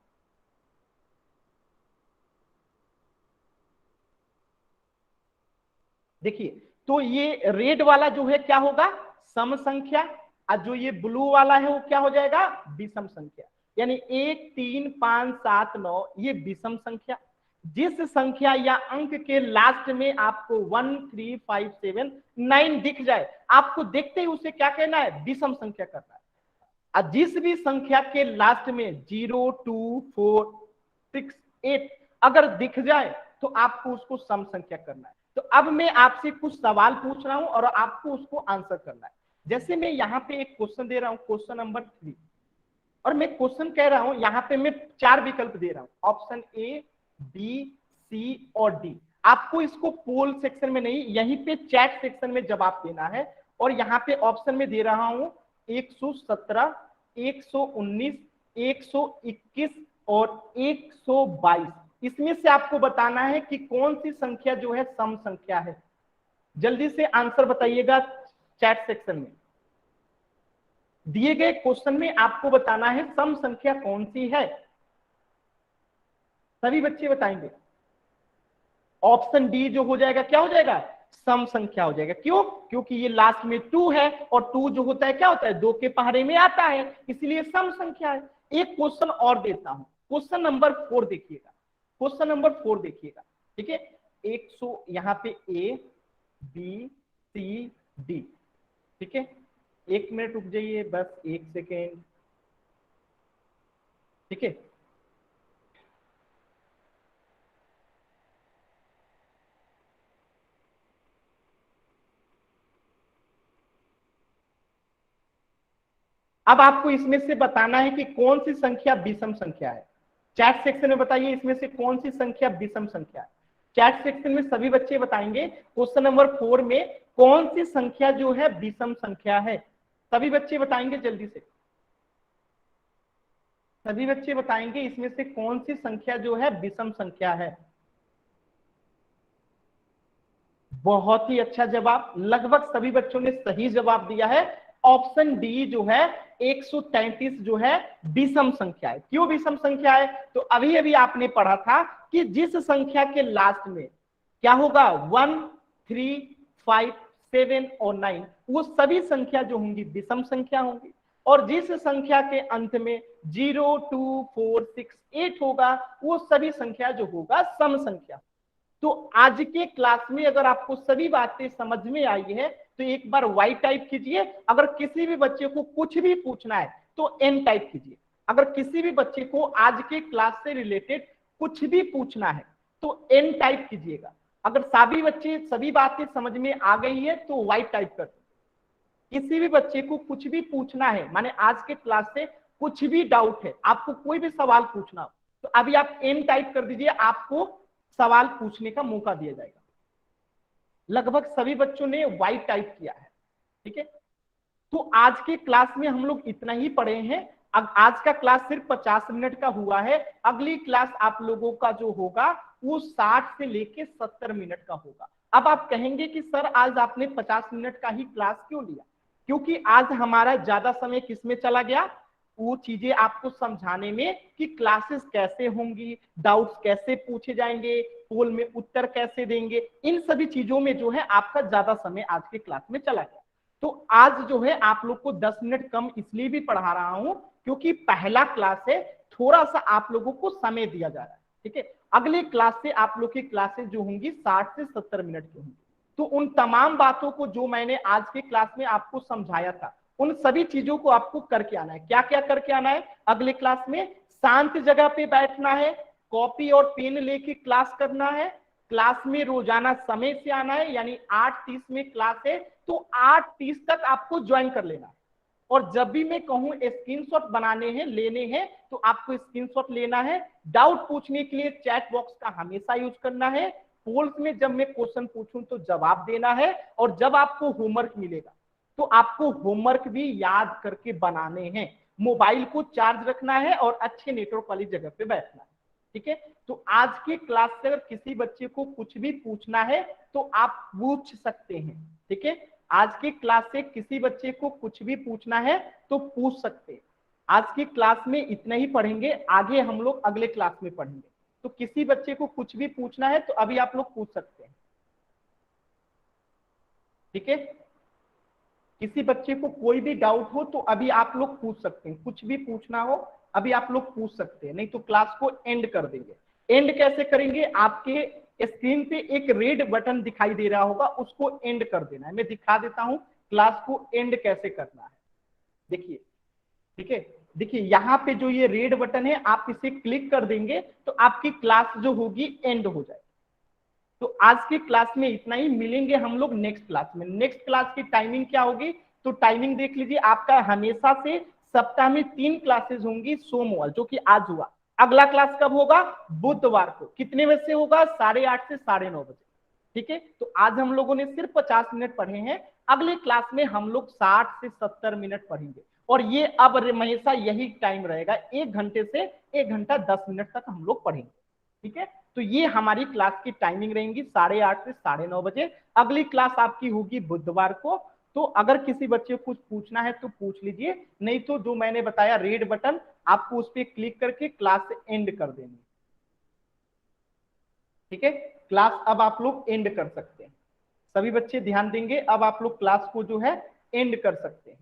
देखिए तो ये रेड वाला जो है क्या होगा? सम संख्या, और जो ये ब्लू वाला है वो क्या हो जाएगा? विषम संख्या। यानी 1, 3, 5, 7, 9 ये विषम संख्या। जिस संख्या या अंक के लास्ट में आपको 1 3 5 7 9 दिख जाए, आपको देखते ही उसे क्या कहना है, विषम संख्या करना है। और जिस भी संख्या के लास्ट में 0 2 4 6 8 अगर दिख जाए तो आपको उसको सम संख्या करना है। तो अब मैं आपसे कुछ सवाल पूछ रहा हूं और आपको उसको आंसर करना है। जैसे मैं यहाँ पे एक क्वेश्चन दे रहा हूं, क्वेश्चन नंबर 3, और मैं क्वेश्चन कह रहा हूं, यहाँ पे मैं 4 विकल्प दे रहा हूं, ऑप्शन ए, बी, सी और डी। आपको इसको पोल सेक्शन में नहीं, यहीं पे चैट सेक्शन में जवाब देना है। और यहाँ पे ऑप्शन में दे रहा हूं 117, 119, 121 और 122। इसमें से आपको बताना है कि कौन सी संख्या जो है सम संख्या है। जल्दी से आंसर बताइएगा चैट सेक्शन में। दिए गए क्वेश्चन में आपको बताना है सम संख्या कौन सी है। सभी बच्चे बताएंगे। ऑप्शन डी जो हो जाएगा क्या हो जाएगा, सम संख्या हो जाएगा। क्यों? क्योंकि ये लास्ट में 2 है और 2 जो होता है क्या होता है, 2 के पहाड़े में आता है, इसलिए सम संख्या है। एक क्वेश्चन और देता हूं, क्वेश्चन नंबर 4 देखिएगा। क्वेश्चन नंबर 4 देखिएगा, ठीक है। 100 यहाँ पे ए, बी, सी, डी, ठीक है। 1 मिनट रुक जाइए, बस 1 सेकेंड, ठीक है। अब आपको इसमें से बताना है कि कौन सी संख्या विषम संख्या है। चैट सेक्शन में बताइए इसमें से कौन सी संख्या विषम संख्या है। चैट सेक्शन में सभी बच्चे बताएंगे क्वेश्चन नंबर 4 में कौन सी संख्या जो है विषम संख्या है। सभी बच्चे बताएंगे जल्दी से। सभी बच्चे बताएंगे इसमें से कौन सी संख्या जो है विषम संख्या है। बहुत ही अच्छा जवाब, लगभग सभी बच्चों ने सही जवाब दिया है। ऑप्शन डी जो है 133 जो है विषम संख्या है। क्यों विषम संख्या है? तो अभी अभी आपने पढ़ा था कि जिस संख्या के लास्ट में क्या होगा 1 3 5 7 और 9, वो सभी संख्या जो होंगी विषम संख्या होंगी। और जिस संख्या के अंत में 0 2 4 6 8 होगा, वो सभी संख्या जो होगा सम संख्या। तो आज के क्लास में अगर आपको सभी बातें समझ में आई है तो एक बार वाई टाइप कीजिए। अगर किसी भी बच्चे को कुछ भी पूछना है तो एन टाइप कीजिए। अगर किसी भी बच्चे को आज के क्लास से रिलेटेड कुछ भी पूछना है तो एन टाइप कीजिएगा। अगर सभी बच्चे सभी बातें समझ में आ गई है तो वाई टाइप कर दीजिए। किसी भी बच्चे को कुछ भी पूछना है, माने आज के क्लास से कुछ भी डाउट है, आपको कोई भी सवाल पूछना हो तो अभी आप एन टाइप कर दीजिए, आपको सवाल पूछने का मौका दिया जाएगा। लगभग सभी बच्चों ने वाई टाइप किया है, ठीक है। तो आज के क्लास में हम लोग इतना ही पढ़े हैं। अब आज का क्लास सिर्फ 50 मिनट का हुआ है। अगली क्लास आप लोगों का जो होगा वो 60 से लेके 70 मिनट का होगा। अब आप कहेंगे कि सर आज आपने 50 मिनट का ही क्लास क्यों लिया? क्योंकि आज हमारा ज्यादा समय किसमें चला गया, वो चीजें आपको समझाने में कि क्लासेस कैसे होंगी, डाउट्स कैसे पूछे जाएंगे, पोल में उत्तर कैसे देंगे, इन सभी चीजों में जो है आपका ज्यादा समय आज के क्लास में चला गया। तो आज जो है आप लोग को 10 मिनट कम इसलिए भी पढ़ा रहा हूं क्योंकि पहला क्लास है, थोड़ा सा आप लोगों को समय दिया जा रहा है, ठीक है। अगले क्लास से आप लोग की क्लासेस जो होंगी 60 से 70 मिनट की होंगी। तो उन तमाम बातों को जो मैंने आज के क्लास में आपको समझाया था, उन सभी चीजों को आपको करके आना है। क्या क्या करके आना है अगले क्लास में? शांत जगह पे बैठना है, कॉपी और पेन लेके क्लास करना है, क्लास में रोजाना समय से आना है, यानी 8:30 में क्लास है तो 8:30 तक आपको ज्वाइन कर लेना है। और जब भी मैं कहूं स्क्रीनशॉट बनाने हैं लेने हैं तो आपको स्क्रीनशॉट लेना है। डाउट पूछने के लिए चैट बॉक्स का हमेशा यूज करना है। पोल्स में जब मैं क्वेश्चन पूछूं तो जवाब देना है। और जब आपको होमवर्क मिलेगा तो आपको होमवर्क भी याद करके बनाने हैं। मोबाइल को चार्ज रखना है और अच्छे नेटवर्क वाली जगह पे बैठना है, ठीक है। तो आज के क्लास से अगर किसी बच्चे को कुछ भी पूछना है तो आप पूछ सकते हैं, ठीक है। आज की क्लास से किसी बच्चे को कुछ भी पूछना है तो पूछ सकते हैं। आज की क्लास में इतना ही पढ़ेंगे, आगे हम लोग अगले क्लास में पढ़ेंगे। तो किसी बच्चे को कुछ भी पूछना है तो अभी आप लोग पूछ सकते हैं, ठीक है। किसी बच्चे को कोई भी डाउट हो तो अभी आप लोग पूछ सकते हैं, कुछ भी पूछना हो अभी आप लोग पूछ सकते हैं, नहीं तो क्लास को एंड कर देंगे। एंड कैसे करेंगे, आपके स्क्रीन पे एक रेड बटन दिखाई दे रहा होगा, उसको एंड कर देना है। मैं दिखा देता हूं क्लास को एंड कैसे करना है। देखिए, ठीक है, देखिए यहाँ पे जो ये रेड बटन है, आप इसे क्लिक कर देंगे तो आपकी क्लास जो होगी एंड हो जाएगी। तो आज की क्लास में इतना ही, मिलेंगे हम लोग नेक्स्ट क्लास में। नेक्स्ट क्लास की टाइमिंग क्या होगी, तो टाइमिंग देख लीजिए, आपका हमेशा से सप्ताह में 3 क्लासेस होंगी, सोमवार जो कि आज हुआ। अगला क्लास कब होगा, बुधवार को। कितने बजे से होगा, 8:30 से 9:30 बजे। ठीक है, तो आज हम लोगों ने सिर्फ 50 मिनट पढ़े हैं, अगले क्लास में हम लोग 60 से 70 मिनट पढ़ेंगे। और ये अब हमेशा यही टाइम रहेगा, 1 घंटे से 1 घंटा 10 मिनट तक हम लोग पढ़ेंगे। ठीक है, तो ये हमारी क्लास की टाइमिंग रहेंगी, 8:30 से 9:30 बजे। अगली क्लास आपकी होगी बुधवार को। तो अगर किसी बच्चे को कुछ पूछना है तो पूछ लीजिए, नहीं तो जो मैंने बताया रेड बटन, आपको उस पर क्लिक करके क्लास एंड कर देनी। ठीक है, क्लास अब आप लोग एंड कर सकते हैं। सभी बच्चे ध्यान देंगे, अब आप लोग क्लास को जो है एंड कर सकते हैं।